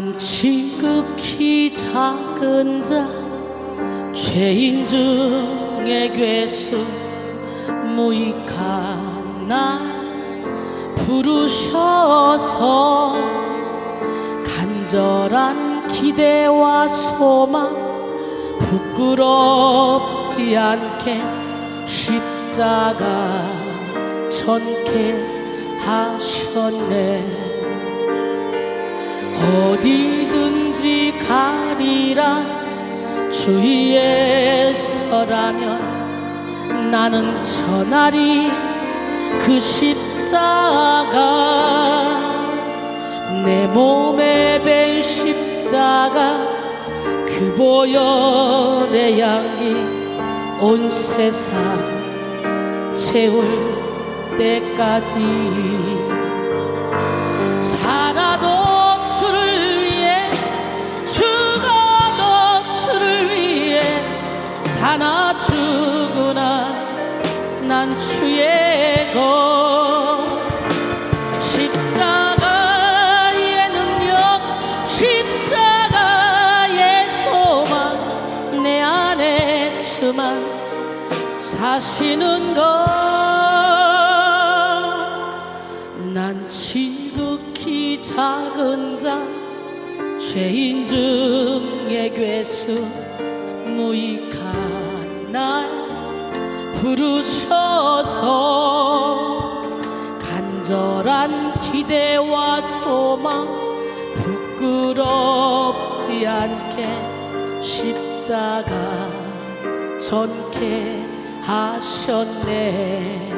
난 지극히 작은 자 죄인 중에 괴수 무익한 나 부르셔서 간절한 기대와 소망 부끄럽지 않게 십자가 전케 하셨네. 어디든지 가리라 주위에 서라면 나는 전하리 그 십자가. 내 몸에 밴 십자가 그 보혈의 향기 온 세상 채울 때까지 살아도 주를 위해 죽어도 주를 위해 사나 죽으나 난 주의 것. 십자가의 능력 십자가의 소망 내 안에 주만 사시는 것. 난 지극히 작은 자 죄인 중에 괴수 무익한 날 부르셔서 간절한 기대와 소망 부끄럽지 않게 십자가 전케 하셨네.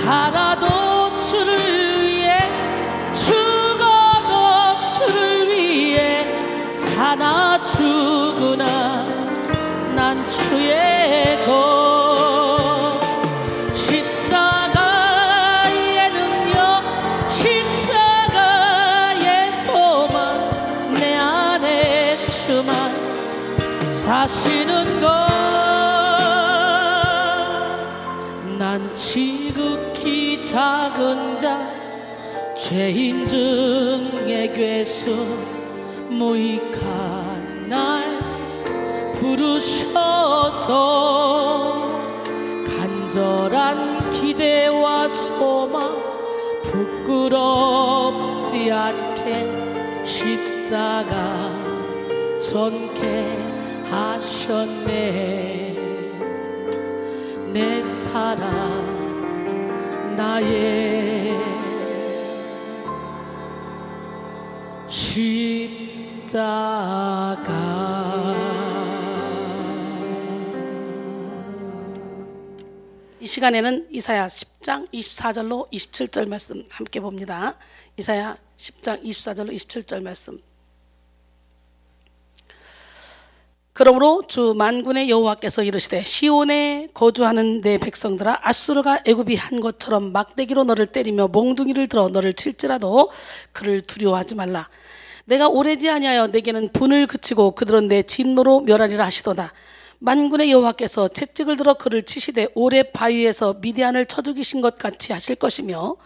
살아도 주를 위해 죽어도 주를 위해 사나 죽으나 난 주의 것. 십자가의 능력 십자가의 소망 내 안에 주만 사시는 것. 난 지극히 작은 자 죄인 중에 괴수 무익한 날 부르셔서 간절한 기대와 소망 부끄럽지 않게 십자가 전케 하셨네. 내 사랑 나의 십자가. 이 시간에는 이사야 10장 24절로 27절 말씀 함께 봅니다. 이사야 10장 24절로 27절 말씀. 그러므로 주 만군의 여호와께서 이르시되 시온에 거주하는 내 백성들아, 아수르가 애굽이 한 것처럼 막대기로 너를 때리며 몽둥이를 들어 너를 칠지라도 그를 두려워하지 말라. 내가 오래지 아니하여 내게는 분을 그치고 그들은 내 진노로 멸하리라 하시도다. 만군의 여호와께서 채찍을 들어 그를 치시되 오래 바위에서 미디안을 쳐 죽이신 것 같이 하실 것이며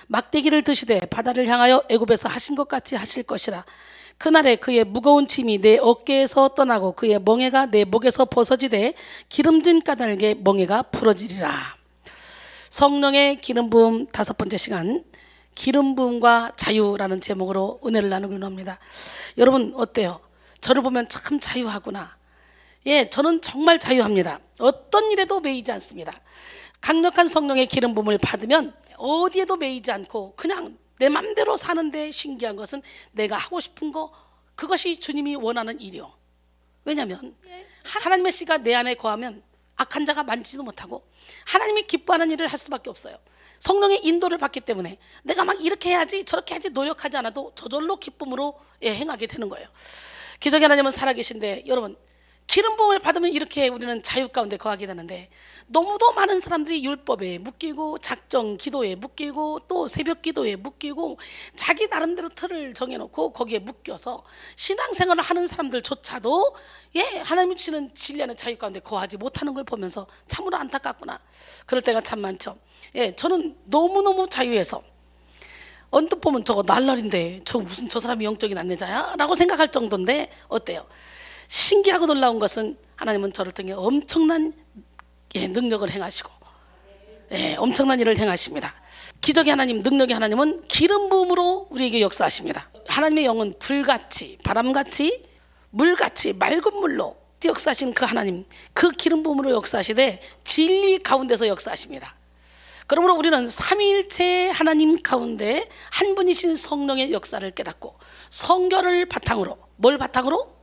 막대기를 드시되 바다를 향하여 애굽에서 하신 것 같이 하실 것이라. 그날에 그의 무거운 짐이 내 어깨에서 떠나고 그의 멍에가 내 목에서 벗어지되 기름진 까닭에 멍에가 부러지리라. 성령의 기름 부음 다섯 번째 시간, 기름 부음과 자유라는 제목으로 은혜를 나누기로 합니다. 여러분 어때요? 저를 보면 참 자유하구나. 예, 저는 정말 자유합니다. 어떤 일에도 매이지 않습니다. 강력한 성령의 기름 부음을 받으면 어디에도 매이지 않고 그냥 내 맘대로 사는데 신기한 것은 내가 하고 싶은 거, 그것이 주님이 원하는 일이요. 왜냐하면 하나님의 씨가 내 안에 거하면 악한 자가 만지지도 못하고 하나님이 기뻐하는 일을 할 수밖에 없어요. 성령의 인도를 받기 때문에 내가 막 이렇게 해야지 저렇게 해야지 노력하지 않아도 저절로 기쁨으로 행하게 되는 거예요. 기적의 하나님은 살아계신데 여러분, 기름 부음을 받으면 이렇게 우리는 자유 가운데 거하게 되는데, 너무도 많은 사람들이 율법에 묶이고 작정 기도에 묶이고 또 새벽 기도에 묶이고 자기 나름대로 틀을 정해놓고 거기에 묶여서 신앙생활을 하는 사람들조차도 하나님이 주시는 진리 안의 자유 가운데 거하지 못하는 걸 보면서 참으로 안타깝구나. 그럴 때가 참 많죠. 저는 너무너무 자유해서 언뜻 보면 저거 날라리인데 저 무슨 저 사람이 영적인 안내자야? 라고 생각할 정도인데 어때요? 신기하고 놀라운 것은 하나님은 저를 통해 엄청난 능력을 행하시고 엄청난 일을 행하십니다. 기적의 하나님, 능력의 하나님은 기름 부음으로 우리에게 역사하십니다. 하나님의 영은 불같이, 바람같이, 물같이, 맑은 물로 역사하신 그 하나님, 그 기름 부음으로 역사하시되 진리 가운데서 역사하십니다. 그러므로 우리는 삼위일체 하나님 가운데 한 분이신 성령의 역사를 깨닫고 성결을 바탕으로, 뭘 바탕으로?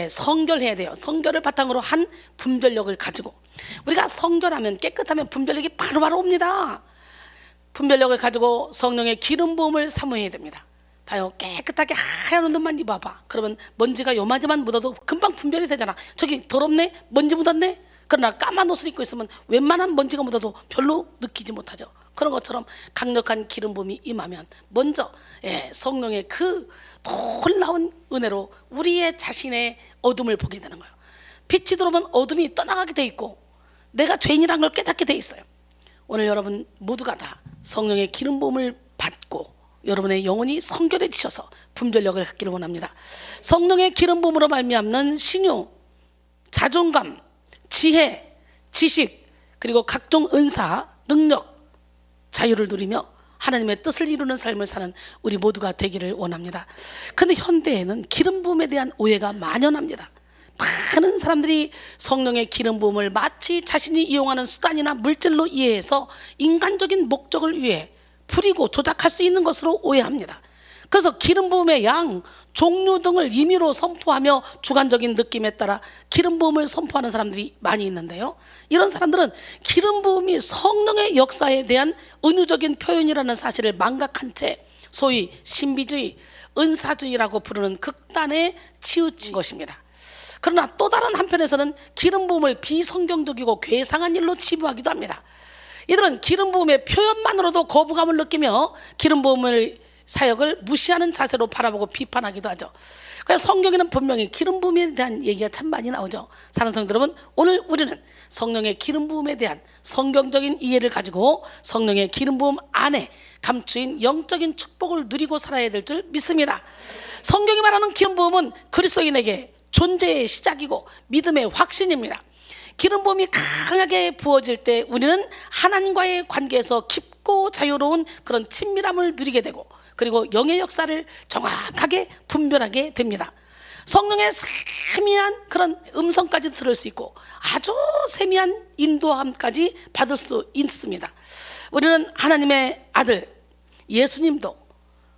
성결해야 돼요. 성결을 바탕으로 한 분별력을 가지고, 우리가 성결하면, 깨끗하면 분별력이 바로바로 옵니다. 분별력을 가지고 성령의 기름 부음을 사모해야 됩니다. 봐요, 깨끗하게 하얀 옷만 입어봐. 그러면 먼지가 요마지만 묻어도 금방 분별이 되잖아. 저기 더럽네? 먼지 묻었네? 그러나 까만 옷을 입고 있으면 웬만한 먼지가 묻어도 별로 느끼지 못하죠. 그런 것처럼 강력한 기름 부음이 임하면 먼저 성령의 그 놀라운 은혜로 우리의 자신의 어둠을 보게 되는 거예요. 빛이 들어오면 어둠이 떠나가게 돼 있고 내가 죄인이란 걸 깨닫게 돼 있어요. 오늘 여러분 모두가 다 성령의 기름 부음을 받고 여러분의 영혼이 성결해지셔서 분별력을 갖기를 원합니다. 성령의 기름 부음으로 말미암는 신유, 자존감, 지혜, 지식, 그리고 각종 은사, 능력, 자유를 누리며 하나님의 뜻을 이루는 삶을 사는 우리 모두가 되기를 원합니다. 그런데 현대에는 기름 부음에 대한 오해가 만연합니다. 많은 사람들이 성령의 기름 부음을 마치 자신이 이용하는 수단이나 물질로 이해해서 인간적인 목적을 위해 부리고 조작할 수 있는 것으로 오해합니다. 그래서 기름 부음의 양, 종류 등을 임의로 선포하며 주관적인 느낌에 따라 기름 부음을 선포하는 사람들이 많이 있는데요, 이런 사람들은 기름 부음이 성령의 역사에 대한 은유적인 표현이라는 사실을 망각한 채 소위 신비주의, 은사주의라고 부르는 극단에 치우친 것입니다. 그러나 또 다른 한편에서는 기름 부음을 비성경적이고 괴상한 일로 치부하기도 합니다. 이들은 기름 부음의 표현만으로도 거부감을 느끼며 기름 부음을 사역을 무시하는 자세로 바라보고 비판하기도 하죠. 그래서 성경에는 분명히 기름 부음에 대한 얘기가 참 많이 나오죠. 사랑하는 성도 여러분, 오늘 우리는 성령의 기름 부음에 대한 성경적인 이해를 가지고 성령의 기름 부음 안에 감추인 영적인 축복을 누리고 살아야 될 줄 믿습니다. 성경이 말하는 기름 부음은 그리스도인에게 존재의 시작이고 믿음의 확신입니다. 기름 부음이 강하게 부어질 때 우리는 하나님과의 관계에서 깊고 자유로운 그런 친밀함을 누리게 되고, 그리고 영의 역사를 정확하게 분별하게 됩니다. 성령의 세미한 그런 음성까지 들을 수 있고 아주 세미한 인도함까지 받을 수 있습니다. 우리는 하나님의 아들 예수님도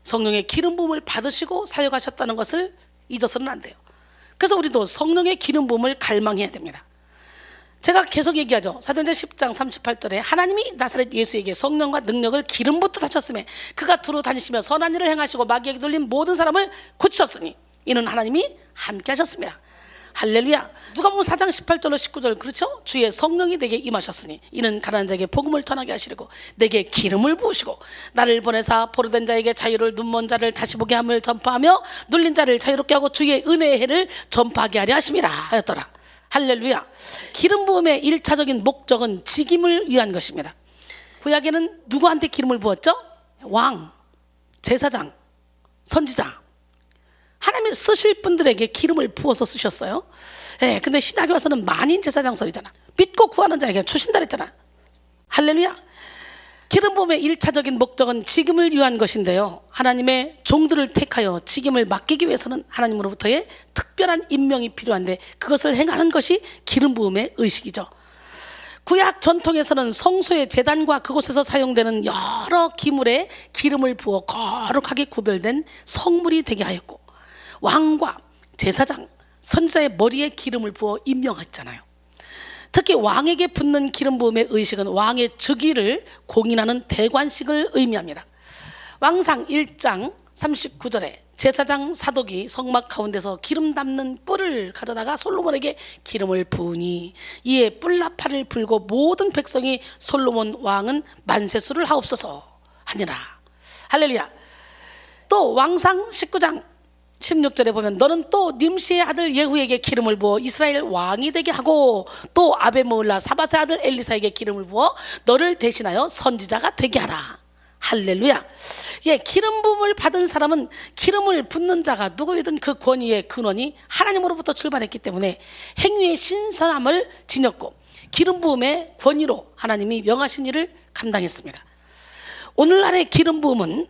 성령의 기름 부음을 받으시고 사역하셨다는 것을 잊어서는 안 돼요. 그래서 우리도 성령의 기름 부음을 갈망해야 됩니다. 제가 계속 얘기하죠. 사도행전 10장 38절에 하나님이 나사렛 예수에게 성령과 능력을 기름부터 다셨음에 그가 두루 다니시며 선한 일을 행하시고 마귀에게 돌린 모든 사람을 고치셨으니 이는 하나님이 함께 하셨습니다. 할렐루야. 누가복음 4장 18절로 19절, 그렇죠? 주의 성령이 내게 임하셨으니 이는 가난한 자에게 복음을 전하게 하시려고 내게 기름을 부으시고 나를 보내사 포로된 자에게 자유를, 눈먼 자를 다시 보게 함을 전파하며 눌린 자를 자유롭게 하고 주의 은혜의 해를 전파하게 하려 하심이라 하였더라. 할렐루야. 기름 부음의 1차적인 목적은 직임을 위한 것입니다. 구약에는 누구한테 기름을 부었죠? 왕, 제사장, 선지자, 하나님이 쓰실 분들에게 기름을 부어서 쓰셨어요. 근데 신약에 와서는 만인 제사장설이잖아. 믿고 구하는 자에게 주신다 그랬잖아. 할렐루야. 기름 부음의 1차적인 목적은 직임을 위한 것인데요, 하나님의 종들을 택하여 직임을 맡기기 위해서는 하나님으로부터의 특별한 임명이 필요한데 그것을 행하는 것이 기름 부음의 의식이죠. 구약 전통에서는 성소의 제단과 그곳에서 사용되는 여러 기물에 기름을 부어 거룩하게 구별된 성물이 되게 하였고, 왕과 제사장, 선지자의 머리에 기름을 부어 임명했잖아요. 특히 왕에게 붓는 기름 부음의 의식은 왕의 즉위를 공인하는 대관식을 의미합니다. 왕상 1장 39절에 제사장 사독이 성막 가운데서 기름 담는 뿔을 가져다가 솔로몬에게 기름을 부으니 이에 뿔나팔을 불고 모든 백성이 솔로몬 왕은 만세수를 하옵소서 하니라. 할렐루야. 또 왕상 19장 16절에 보면 너는 또 님시의 아들 예후에게 기름을 부어 이스라엘 왕이 되게 하고 또 아베모을라 사밧의 아들 엘리사에게 기름을 부어 너를 대신하여 선지자가 되게 하라. 할렐루야. 예, 기름 부음을 받은 사람은 기름을 붓는 자가 누구이든 그 권위의 근원이 하나님으로부터 출발했기 때문에 행위의 신선함을 지녔고 기름 부음의 권위로 하나님이 명하신 일을 감당했습니다. 오늘날의 기름 부음은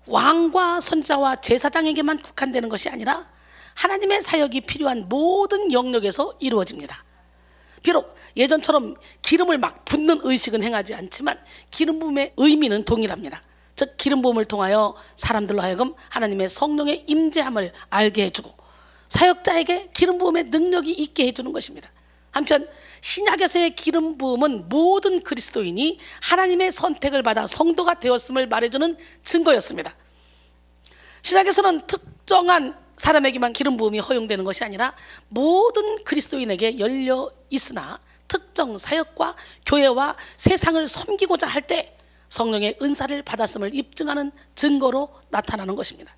왕과 선지자와 제사장에게만 국한되는 것이 아니라 하나님의 사역이 필요한 모든 영역에서 이루어집니다. 비록 예전처럼 기름을 막 붓는 의식은 행하지 않지만 기름 부음의 의미는 동일합니다. 즉 기름 부음을 통하여 사람들로 하여금 하나님의 성령의 임재함을 알게 해주고 사역자에게 기름 부음의 능력이 있게 해주는 것입니다. 한편 신약에서의 기름 부음은 모든 그리스도인이 하나님의 선택을 받아 성도가 되었음을 말해주는 증거였습니다. 신약에서는 특정한 사람에게만 기름 부음이 허용되는 것이 아니라 모든 그리스도인에게 열려 있으나 특정 사역과 교회와 세상을 섬기고자 할 때 성령의 은사를 받았음을 입증하는 증거로 나타나는 것입니다.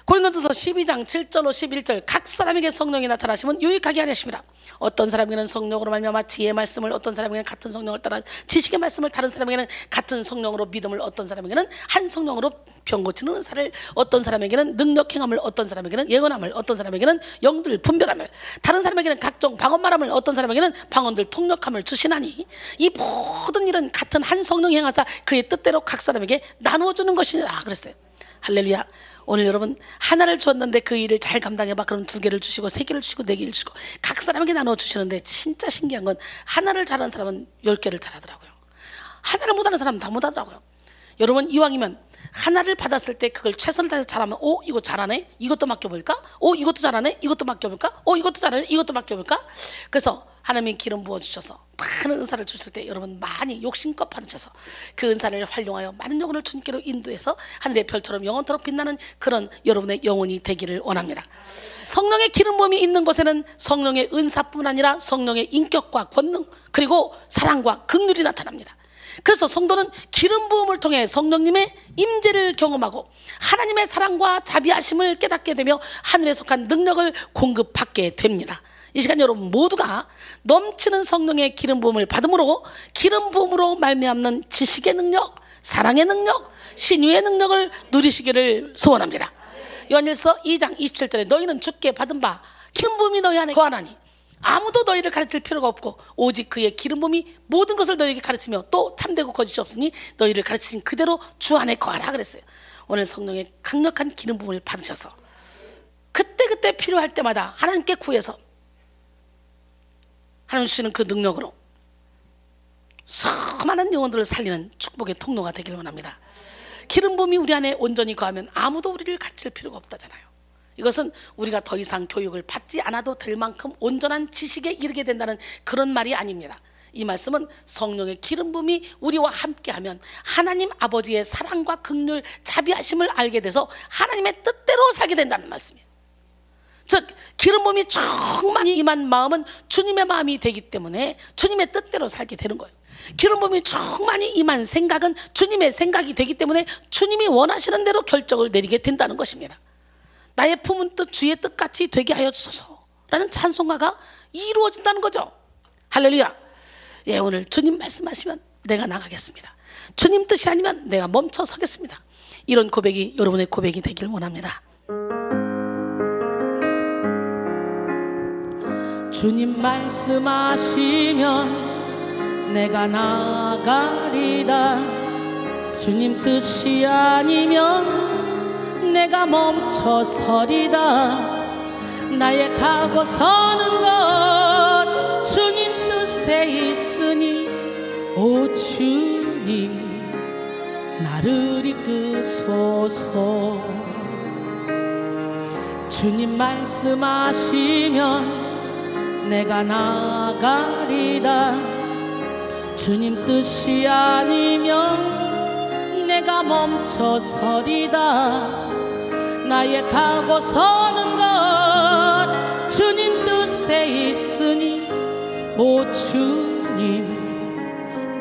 고린도전서 12장 7절로 11절 각 사람에게 성령이 나타나시면 유익하게 하려 하심이라. 어떤 사람에게는 성령으로 말미암아 지혜의 말씀을, 어떤 사람에게는 같은 성령을 따라 지식의 말씀을, 다른 사람에게는 같은 성령으로 믿음을, 어떤 사람에게는 한 성령으로 병 고치는 은사를, 어떤 사람에게는 능력 행함을, 어떤 사람에게는 예언함을, 어떤 사람에게는 영들 분별함을, 다른 사람에게는 각종 방언 말함을, 어떤 사람에게는 방언들 통역함을 주시나니 이 모든 일은 같은 한 성령 행하사 그의 뜻대로 각 사람에게 나누어 주는 것이니라 그랬어요. 할렐루야. 오늘 여러분 하나를 주었는데 그 일을 잘 감당해봐. 그럼 2개를 주시고 3개를 주시고 4개를 주시고 각 사람에게 나눠 주시는데 진짜 신기한 건 하나를 잘하는 사람은 10개를 잘하더라고요. 하나를 못하는 사람은 다 못하더라고요. 여러분 이왕이면 하나를 받았을 때 그걸 최선을 다해서 잘하면 이거 잘하네? 이것도 맡겨볼까? 이것도 잘하네? 이것도 맡겨볼까? 이것도 잘하네? 이것도 맡겨볼까? 그래서 하나님이 기름 부어주셔서 많은 은사를 주실 때 여러분 많이 욕심껏 받으셔서 그 은사를 활용하여 많은 영혼을 주님께로 인도해서 하늘의 별처럼 영원토록 빛나는 그런 여러분의 영혼이 되기를 원합니다. 성령의 기름 부음이 있는 곳에는 성령의 은사뿐 아니라 성령의 인격과 권능 그리고 사랑과 긍휼이 나타납니다. 그래서 성도는 기름 부음을 통해 성령님의 임재를 경험하고 하나님의 사랑과 자비하심을 깨닫게 되며 하늘에 속한 능력을 공급받게 됩니다. 이 시간 여러분 모두가 넘치는 성령의 기름 부음을 받음으로 기름 부음으로 말미암는 지식의 능력, 사랑의 능력, 신유의 능력을 누리시기를 소원합니다. 요한일서 2장 27절에 너희는 주께 받은 바 기름 부음이 너희 안에 거하나니 아무도 너희를 가르칠 필요가 없고 오직 그의 기름 부음이 모든 것을 너희에게 가르치며 또 참되고 거짓이 없으니 너희를 가르치신 그대로 주 안에 거하라 그랬어요. 오늘 성령의 강력한 기름 부음을 받으셔서 그때그때 필요할 때마다 하나님께 구해서 하나님 주시는 그 능력으로 수많은 영혼들을 살리는 축복의 통로가 되기를 원합니다. 기름 부음이 우리 안에 온전히 거하면 아무도 우리를 가르칠 필요가 없다잖아요. 이것은 우리가 더 이상 교육을 받지 않아도 될 만큼 온전한 지식에 이르게 된다는 그런 말이 아닙니다. 이 말씀은 성령의 기름 부음이 우리와 함께하면 하나님 아버지의 사랑과 긍휼, 자비하심을 알게 돼서 하나님의 뜻대로 살게 된다는 말씀이에요. 즉 기름 부음이 충만히 임한 마음은 주님의 마음이 되기 때문에 주님의 뜻대로 살게 되는 거예요. 기름 부음이 충만히 임한 생각은 주님의 생각이 되기 때문에 주님이 원하시는 대로 결정을 내리게 된다는 것입니다. 나의 품은 뜻 주의 뜻같이 되게 하여 주소서 라는 찬송가가 이루어진다는 거죠. 할렐루야. 예, 오늘 주님 말씀하시면 내가 나가겠습니다. 주님 뜻이 아니면 내가 멈춰 서겠습니다. 이런 고백이 여러분의 고백이 되길 원합니다. 주님 말씀하시면 내가 나가리다. 주님 뜻이 아니면 내가 멈춰 서리다. 나의 가고 서는 것 주님 뜻에 있으니 오 주님 나를 이끄소서. 주님 말씀하시면 내가 나가리다. 주님 뜻이 아니면 내가 멈춰 서리다. 나의 가고 서는 것 주님 뜻에 있으니 오 주님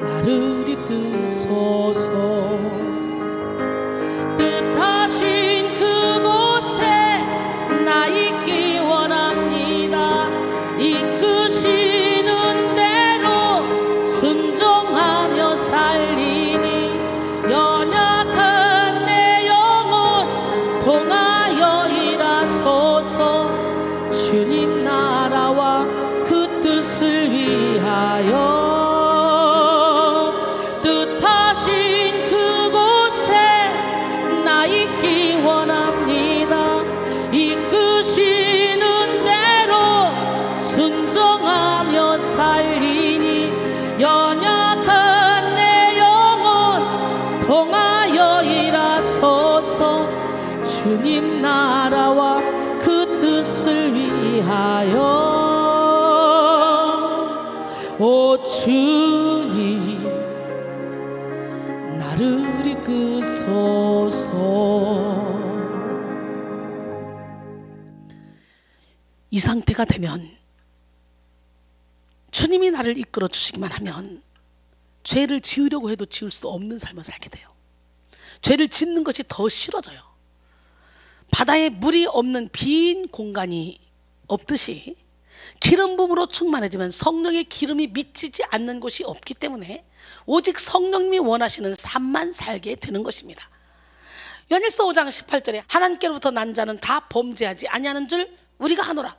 나를 이끄소서. 뜻하신 그곳에 나 있기 원합니다. 이끄시는 대로 순종하며 살리니 연약 연약한 내 영혼 통하여 일하소서. 주님 나라와 그 뜻을 위하여. 오 주님 나를 이끄소서. 이 상태가 되면, 주님이 나를 이끌어 주시기만 하면 죄를 지으려고 해도 지을 수 없는 삶을 살게 돼요. 죄를 짓는 것이 더 싫어져요. 바다에 물이 없는 빈 공간이 없듯이 기름 부음으로 충만해지면 성령의 기름이 미치지 않는 곳이 없기 때문에 오직 성령님이 원하시는 삶만 살게 되는 것입니다. 요한일서 5장 18절에 하나님께로부터 난 자는 다 범죄하지 아니하는 줄 우리가 아노라.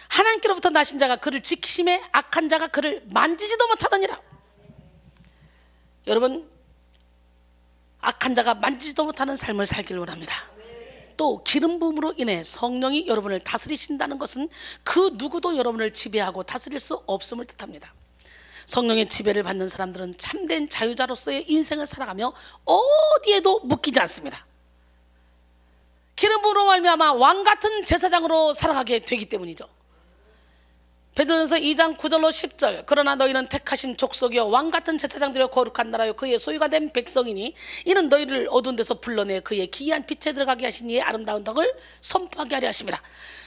하나님께로부터 나신 자가 그를 지키심에 악한 자가 그를 만지지도 못하더니라. 여러분, 악한 자가 만지지도 못하는 삶을 살기를 원합니다. 또 기름 부음으로 인해 성령이 여러분을 다스리신다는 것은 그 누구도 여러분을 지배하고 다스릴 수 없음을 뜻합니다. 성령의 지배를 받는 사람들은 참된 자유자로서의 인생을 살아가며 어디에도 묶이지 않습니다. 기름 부음으로 말미암아 왕 같은 제사장으로 살아가게 되기 때문이죠. 베드로전서 2장 9절로 10절. 그러나 너희는 택하신 족속이여 왕같은 제사장들이여 거룩한 나라여 그의 소유가 된 백성이니 이는 너희를 어두운 데서 불러내 그의 기이한 빛에 들어가게 하신 이의 아름다운 덕을 선포하게 하려 하심이라.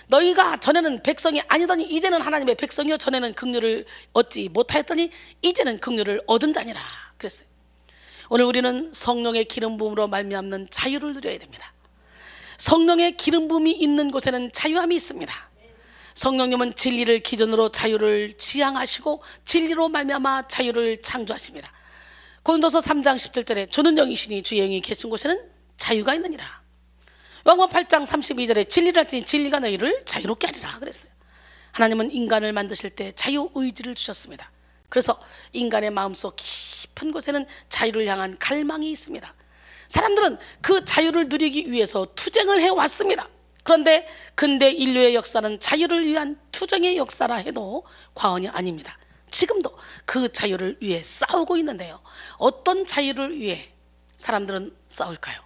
너희가 전에는 백성이 아니더니 이제는 하나님의 백성이요 전에는 긍휼을 얻지 못하였더니 이제는 긍휼을 얻은 자니라 그랬어요. 오늘 우리는 성령의 기름 부음으로 말미암는 자유를 누려야 됩니다. 성령의 기름 부음이 있는 곳에는 자유함이 있습니다. 성령님은 진리를 기준으로 자유를 지향하시고 진리로 말미암아 자유를 창조하십니다. 고린도서 3장 17절에 주는 영이시니 주의 영이 계신 곳에는 자유가 있느니라. 요한복음 8장 32절에 진리를 알지니 진리가 너희를 자유롭게 하리라 그랬어요. 하나님은 인간을 만드실 때 자유의지를 주셨습니다. 그래서 인간의 마음속 깊은 곳에는 자유를 향한 갈망이 있습니다. 사람들은 그 자유를 누리기 위해서 투쟁을 해왔습니다. 그런데 근대 인류의 역사는 자유를 위한 투쟁의 역사라 해도 과언이 아닙니다. 지금도 그 자유를 위해 싸우고 있는데요. 어떤 자유를 위해 사람들은 싸울까요?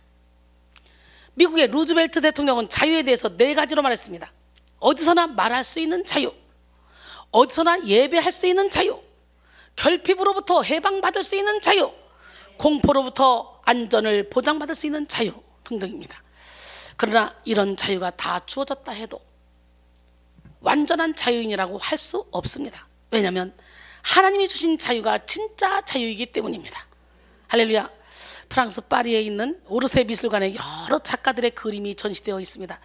미국의 루즈벨트 대통령은 자유에 대해서 4가지로 말했습니다. 어디서나 말할 수 있는 자유, 어디서나 예배할 수 있는 자유, 결핍으로부터 해방받을 수 있는 자유, 공포로부터 안전을 보장받을 수 있는 자유 등등입니다. 그러나 이런 자유가 다 주어졌다 해도 완전한 자유인이라고 할 수 없습니다. 왜냐하면 하나님이 주신 자유가 진짜 자유이기 때문입니다. 할렐루야. 프랑스 파리에 있는 오르세 미술관에 여러 작가들의 그림이 전시되어 있습니다.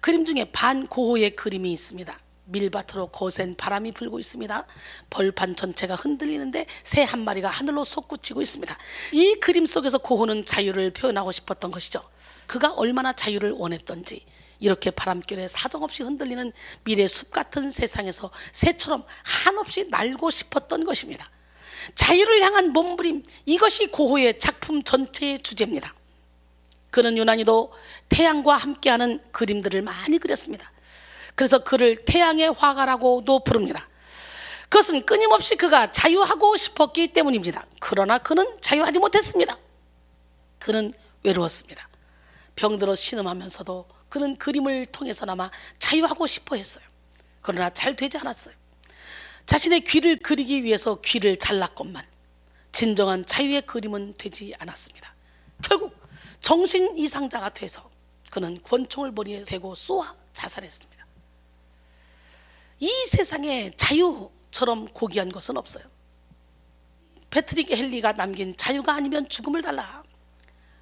그림 중에 반고흐의 그림이 있습니다. 밀밭으로 거센 바람이 불고 있습니다. 벌판 전체가 흔들리는데 새 한 마리가 하늘로 솟구치고 있습니다. 이 그림 속에서 고흐는 자유를 표현하고 싶었던 것이죠. 그가 얼마나 자유를 원했던지 이렇게 바람결에 사정없이 흔들리는 미래 숲 같은 세상에서 새처럼 한없이 날고 싶었던 것입니다. 자유를 향한 몸부림, 이것이 고흐의 작품 전체의 주제입니다. 그는 유난히도 태양과 함께하는 그림들을 많이 그렸습니다. 그래서 그를 태양의 화가라고도 부릅니다. 그것은 끊임없이 그가 자유하고 싶었기 때문입니다. 그러나 그는 자유하지 못했습니다. 그는 외로웠습니다. 병들어 신음하면서도 그는 그림을 통해서나마 자유하고 싶어 했어요. 그러나 잘 되지 않았어요. 자신의 귀를 그리기 위해서 귀를 잘랐건만 진정한 자유의 그림은 되지 않았습니다. 결국 정신 이상자가 돼서 그는 권총을 머리에 대고 쏘아 자살했습니다. 이 세상에 자유처럼 고귀한 것은 없어요. 패트릭 헨리가 남긴 자유가 아니면 죽음을 달라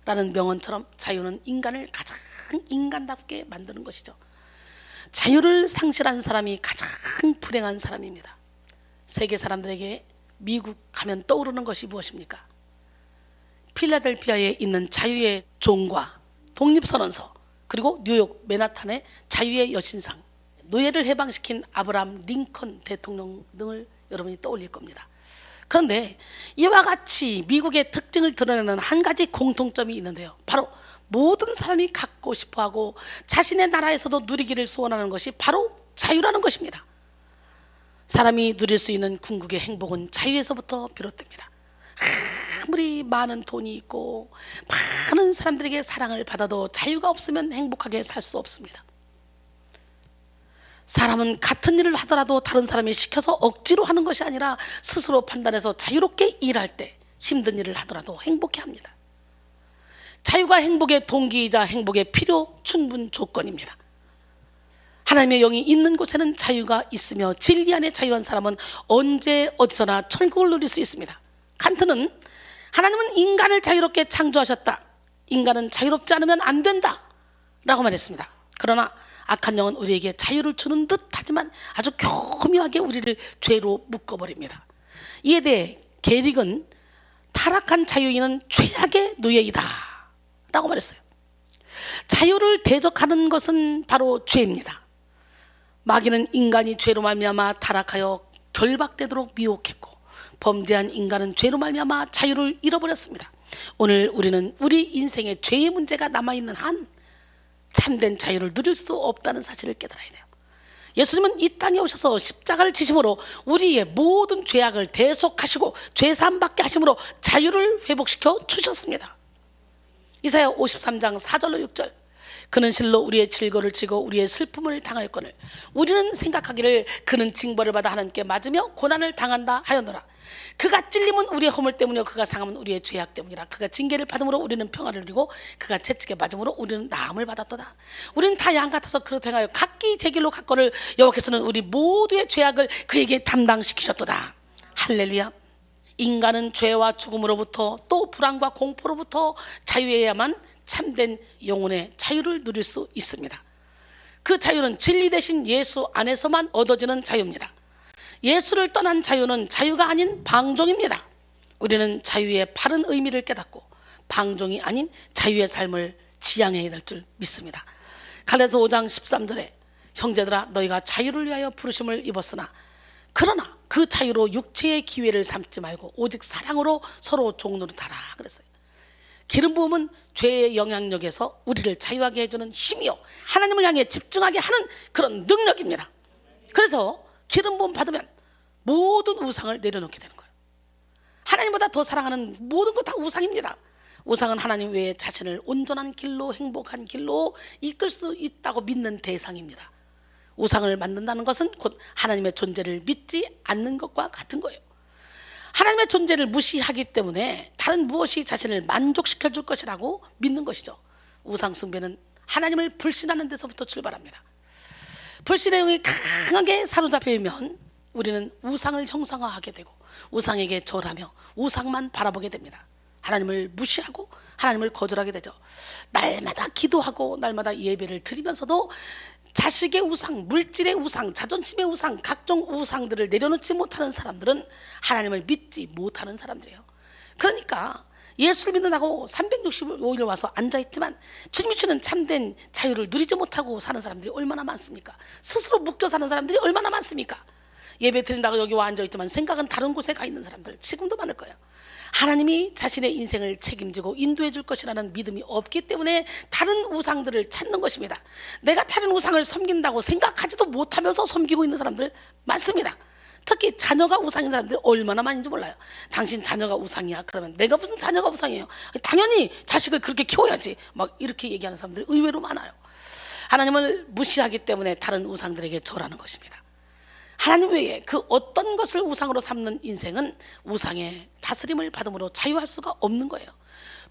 라는 명언처럼 자유는 인간을 가장 인간답게 만드는 것이죠. 자유를 상실한 사람이 가장 불행한 사람입니다. 세계 사람들에게 미국 하면 떠오르는 것이 무엇입니까? 필라델피아에 있는 자유의 종과 독립선언서, 그리고 뉴욕 맨하탄의 자유의 여신상, 노예를 해방시킨 아브라함 링컨 대통령 등을 여러분이 떠올릴 겁니다. 그런데 이와 같이 미국의 특징을 드러내는 한 가지 공통점이 있는데요. 바로 모든 사람이 갖고 싶어하고 자신의 나라에서도 누리기를 소원하는 것이 바로 자유라는 것입니다. 사람이 누릴 수 있는 궁극의 행복은 자유에서부터 비롯됩니다. 아무리 많은 돈이 있고 많은 사람들에게 사랑을 받아도 자유가 없으면 행복하게 살 수 없습니다. 사람은 같은 일을 하더라도 다른 사람이 시켜서 억지로 하는 것이 아니라 스스로 판단해서 자유롭게 일할 때 힘든 일을 하더라도 행복해합니다. 자유가 행복의 동기이자 행복의 필요 충분 조건입니다. 하나님의 영이 있는 곳에는 자유가 있으며 진리 안에 자유한 사람은 언제 어디서나 천국을 누릴 수 있습니다. 칸트는 하나님은 인간을 자유롭게 창조하셨다, 인간은 자유롭지 않으면 안 된다 라고 말했습니다. 그러나 악한 영은 우리에게 자유를 주는 듯 하지만 아주 교묘하게 우리를 죄로 묶어버립니다. 이에 대해 게릭은 타락한 자유인은 죄악의 노예이다 라고 말했어요. 자유를 대적하는 것은 바로 죄입니다. 마귀는 인간이 죄로 말미암아 타락하여 결박되도록 미혹했고, 범죄한 인간은 죄로 말미암아 자유를 잃어버렸습니다. 오늘 우리는 우리 인생에 죄의 문제가 남아있는 한 참된 자유를 누릴 수 없다는 사실을 깨달아야 돼요. 예수님은 이 땅에 오셔서 십자가를 지심으로 우리의 모든 죄악을 대속하시고 죄사함 받게 하심으로 자유를 회복시켜 주셨습니다. 이사야 53장 4절로 6절, 그는 실로 우리의 질거를 지고 우리의 슬픔을 당하였거늘 우리는 생각하기를 그는 징벌을 받아 하나님께 맞으며 고난을 당한다 하였노라. 그가 찔림은 우리의 허물 때문이요 그가 상함은 우리의 죄악 때문이라. 그가 징계를 받음으로 우리는 평안을 누리고 그가 채찍에 맞음으로 우리는 나음을 받았도다. 우리는 다 양 같아서 그릇 행하여 각기 제 길로 갔거늘 여호와께서는 우리 모두의 죄악을 그에게 담당시키셨도다. 할렐루야. 인간은 죄와 죽음으로부터 또 불안과 공포로부터 자유해야만 참된 영혼의 자유를 누릴 수 있습니다. 그 자유는 진리 대신 예수 안에서만 얻어지는 자유입니다. 예수를 떠난 자유는 자유가 아닌 방종입니다. 우리는 자유의 바른 의미를 깨닫고 방종이 아닌 자유의 삶을 지향해야 될 줄 믿습니다. 갈라디아서 5장 13절에 형제들아 너희가 자유를 위하여 부르심을 입었으나 그러나 그 자유로 육체의 기회를 삼지 말고 오직 사랑으로 서로 종노릇하라 그랬어요. 기름 부음은 죄의 영향력에서 우리를 자유하게 해주는 힘이요 하나님을 향해 집중하게 하는 그런 능력입니다. 그래서 기름 부음 받으면 모든 우상을 내려놓게 되는 거예요. 하나님보다 더 사랑하는 모든 것 다 우상입니다. 우상은 하나님 외에 자신을 온전한 길로 행복한 길로 이끌 수 있다고 믿는 대상입니다. 우상을 만든다는 것은 곧 하나님의 존재를 믿지 않는 것과 같은 거예요. 하나님의 존재를 무시하기 때문에 다른 무엇이 자신을 만족시켜 줄 것이라고 믿는 것이죠. 우상 숭배는 하나님을 불신하는 데서부터 출발합니다. 불신의 영이 강하게 사로잡히면 우리는 우상을 형상화하게 되고 우상에게 절하며 우상만 바라보게 됩니다. 하나님을 무시하고 하나님을 거절하게 되죠. 날마다 기도하고 날마다 예배를 드리면서도 자식의 우상, 물질의 우상, 자존심의 우상, 각종 우상들을 내려놓지 못하는 사람들은 하나님을 믿지 못하는 사람들이에요. 그러니까 예수를 믿는다고 365일 와서 앉아있지만 주님이 주는 참된 자유를 누리지 못하고 사는 사람들이 얼마나 많습니까? 스스로 묶여 사는 사람들이 얼마나 많습니까? 예배 드린다고 여기 와 앉아있지만 생각은 다른 곳에 가 있는 사람들 지금도 많을 거예요. 하나님이 자신의 인생을 책임지고 인도해 줄 것이라는 믿음이 없기 때문에 다른 우상들을 찾는 것입니다. 내가 다른 우상을 섬긴다고 생각하지도 못하면서 섬기고 있는 사람들 많습니다. 특히 자녀가 우상인 사람들이 얼마나 많은지 몰라요. 당신 자녀가 우상이야? 그러면 내가 무슨 자녀가 우상이에요? 당연히 자식을 그렇게 키워야지 막 이렇게 얘기하는 사람들이 의외로 많아요. 하나님을 무시하기 때문에 다른 우상들에게 절하는 것입니다. 하나님 외에 그 어떤 것을 우상으로 삼는 인생은 우상의 다스림을 받음으로 자유할 수가 없는 거예요.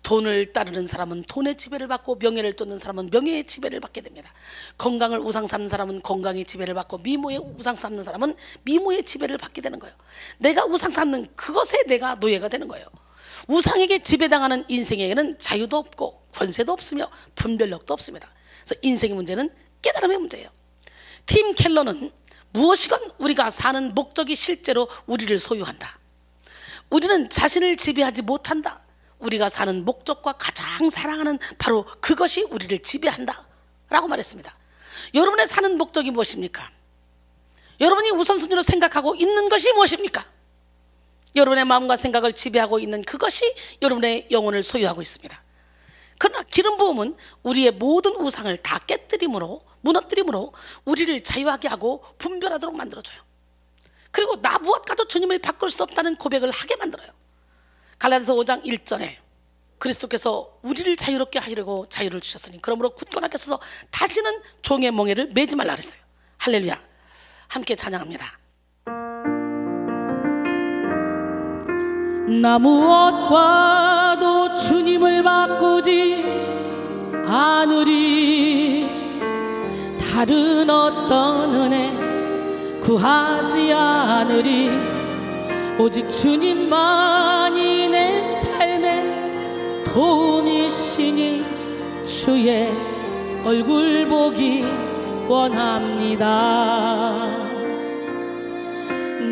돈을 따르는 사람은 돈의 지배를 받고 명예를 쫓는 사람은 명예의 지배를 받게 됩니다. 건강을 우상 삼는 사람은 건강의 지배를 받고 미모의 우상 삼는 사람은 미모의 지배를 받게 되는 거예요. 내가 우상 삼는 그것에 내가 노예가 되는 거예요. 우상에게 지배당하는 인생에게는 자유도 없고 권세도 없으며 분별력도 없습니다. 그래서 인생의 문제는 깨달음의 문제예요. 팀 켈러는 무엇이건 우리가 사는 목적이 실제로 우리를 소유한다. 우리는 자신을 지배하지 못한다. 우리가 사는 목적과 가장 사랑하는 바로 그것이 우리를 지배한다 라고 말했습니다. 여러분의 사는 목적이 무엇입니까? 여러분이 우선순위로 생각하고 있는 것이 무엇입니까? 여러분의 마음과 생각을 지배하고 있는 그것이 여러분의 영혼을 소유하고 있습니다. 그러나 기름 부음은 우리의 모든 우상을 다 깨뜨림으로 무너뜨림으로 우리를 자유하게 하고 분별하도록 만들어줘요. 그리고 나 무엇과도 주님을 바꿀 수 없다는 고백을 하게 만들어요. 갈라디아서 5장 1절에 그리스도께서 우리를 자유롭게 하려고 자유를 주셨으니 그러므로 굳건하게 서서 다시는 종의 멍에를 매지 말라 그랬어요. 할렐루야. 함께 찬양합니다. 나 무엇과도 주님을 바꾸지 않으리. 다른 어떤 은혜 구하지 않으리. 오직 주님만이 내 삶의 도움이시니 주의 얼굴 보기 원합니다.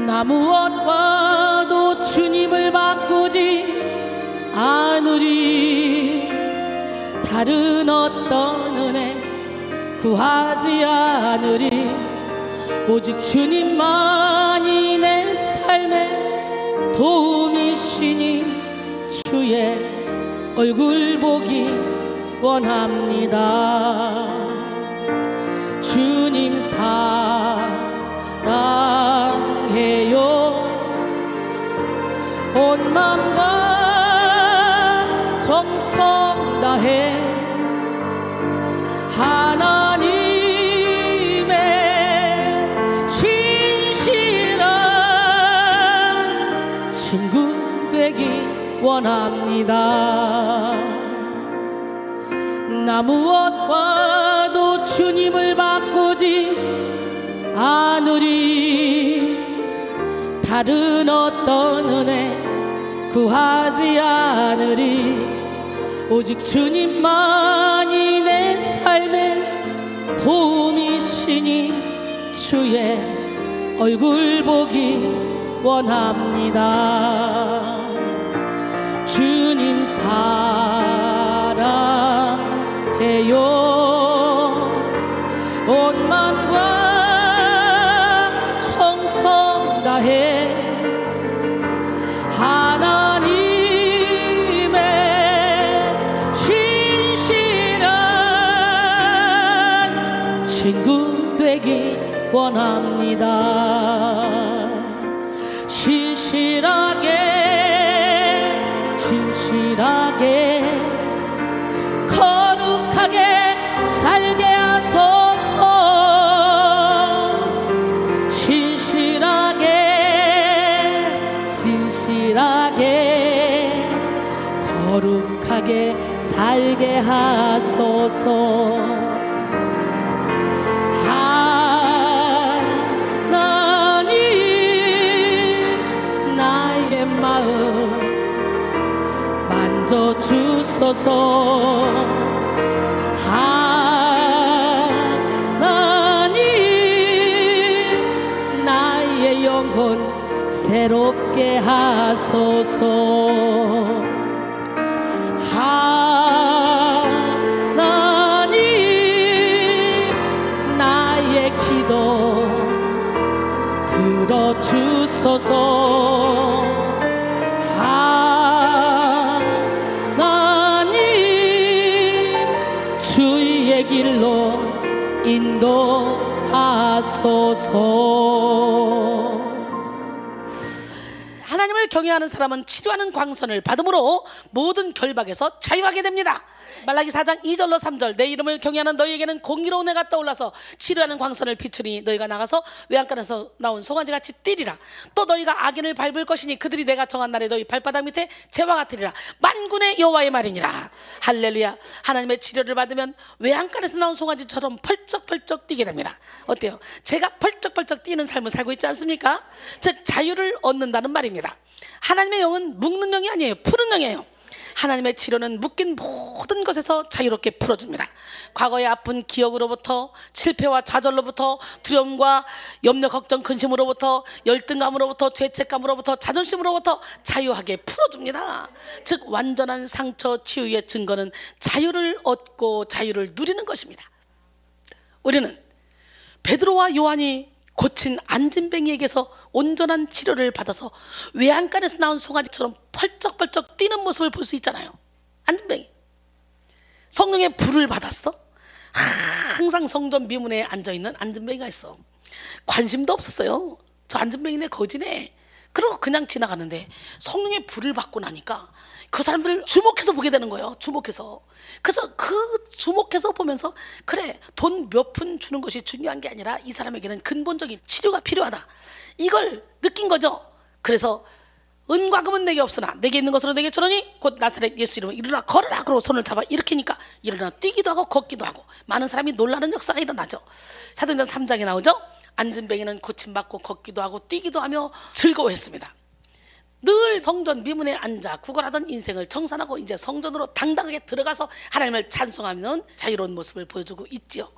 나 무엇과도 주님을 바꾸지 않으리. 다른 어떤 은혜 구하지 않으리. 오직 주님만이 내 삶의 도움이시니 주의 얼굴 보기 원합니다. 주님 사랑해요. 온 마음과 정성 다해 하나님의 신실한 친구 되기 원합니다. 나 무엇과도 주님을 바꾸지 않으리. 다른 어떤 은혜 구하지 않으리. 오직 주님만이 내 삶의 도움이시니 주의 얼굴 보기 원합니다. 주님 사랑해요. 온 마음과 정성 다해 하나님의 신실한 친구 되기 원합니다. 진실하게 거룩하게 살게 하소서. 진실하게 거룩하게 살게 하소서. 하나님 나의 마음 만져주소서. 하나님 나의 영혼 새롭게 하소서. 하나님 나의 기도 들어주소서. 주의 길로 인도하소서. 하나님을 경외하는 사람은 치료하는 광선을 받음으로 모든 결박에서 자유하게 됩니다. 말라기 4장 2절로 3절 내 이름을 경외하는 너희에게는 공의로운 해가 떠올라서 치료하는 광선을 비추니 너희가 나가서 외양간에서 나온 송아지같이 뛰리라. 또 너희가 악인을 밟을 것이니 그들이 내가 정한 날에 너희 발바닥 밑에 재와 같으리라. 만군의 여호와의 말이니라. 할렐루야. 하나님의 치료를 받으면 외양간에서 나온 송아지처럼 펄쩍펄쩍 뛰게 됩니다. 어때요? 제가 펄쩍펄쩍 뛰는 삶을 살고 있지 않습니까? 즉 자유를 얻는다는 말입니다. 하나님의 영은 묶는 영이 아니에요. 푸는 영이에요. 하나님의 치료는 묶인 모든 것에서 자유롭게 풀어줍니다. 과거의 아픈 기억으로부터, 실패와 좌절로부터, 두려움과 염려, 걱정, 근심으로부터, 열등감으로부터, 죄책감으로부터, 자존심으로부터 자유하게 풀어줍니다. 즉 완전한 상처 치유의 증거는 자유를 얻고 자유를 누리는 것입니다. 우리는 베드로와 요한이 고친 안진뱅이에게서 온전한 치료를 받아서 외양간에서 나온 송아지처럼 펄쩍펄쩍 뛰는 모습을 볼 수 있잖아요. 안진뱅이 성령의 불을 받았어. 항상 성전 미문에 앉아있는 안진뱅이가 있어. 관심도 없었어요. 저 안전뱅이네 거지네. 그러고 그냥 지나가는데 성령의 불을 받고 나니까 그 사람들을 주목해서 보게 되는 거예요. 주목해서. 그래서 그 주목해서 보면서 그래, 돈 몇 푼 주는 것이 중요한 게 아니라 이 사람에게는 근본적인 치료가 필요하다, 이걸 느낀 거죠. 그래서 은과 금은 내게 없으나 내게 있는 것으로 내게 주노니 곧 나사렛 예수 이름으로 일어나 걸으라. 그러고 손을 잡아 일으키니까 일어나 뛰기도 하고 걷기도 하고 많은 사람이 놀라는 역사가 일어나죠. 사도행전 3장에 나오죠. 안전뱅이는 고침받고 걷기도 하고 뛰기도 하며 즐거워했습니다. 늘 성전 미문에 앉아 구걸하던 인생을 청산하고 이제 성전으로 당당하게 들어가서 하나님을 찬송하는 자유로운 모습을 보여주고 있지요.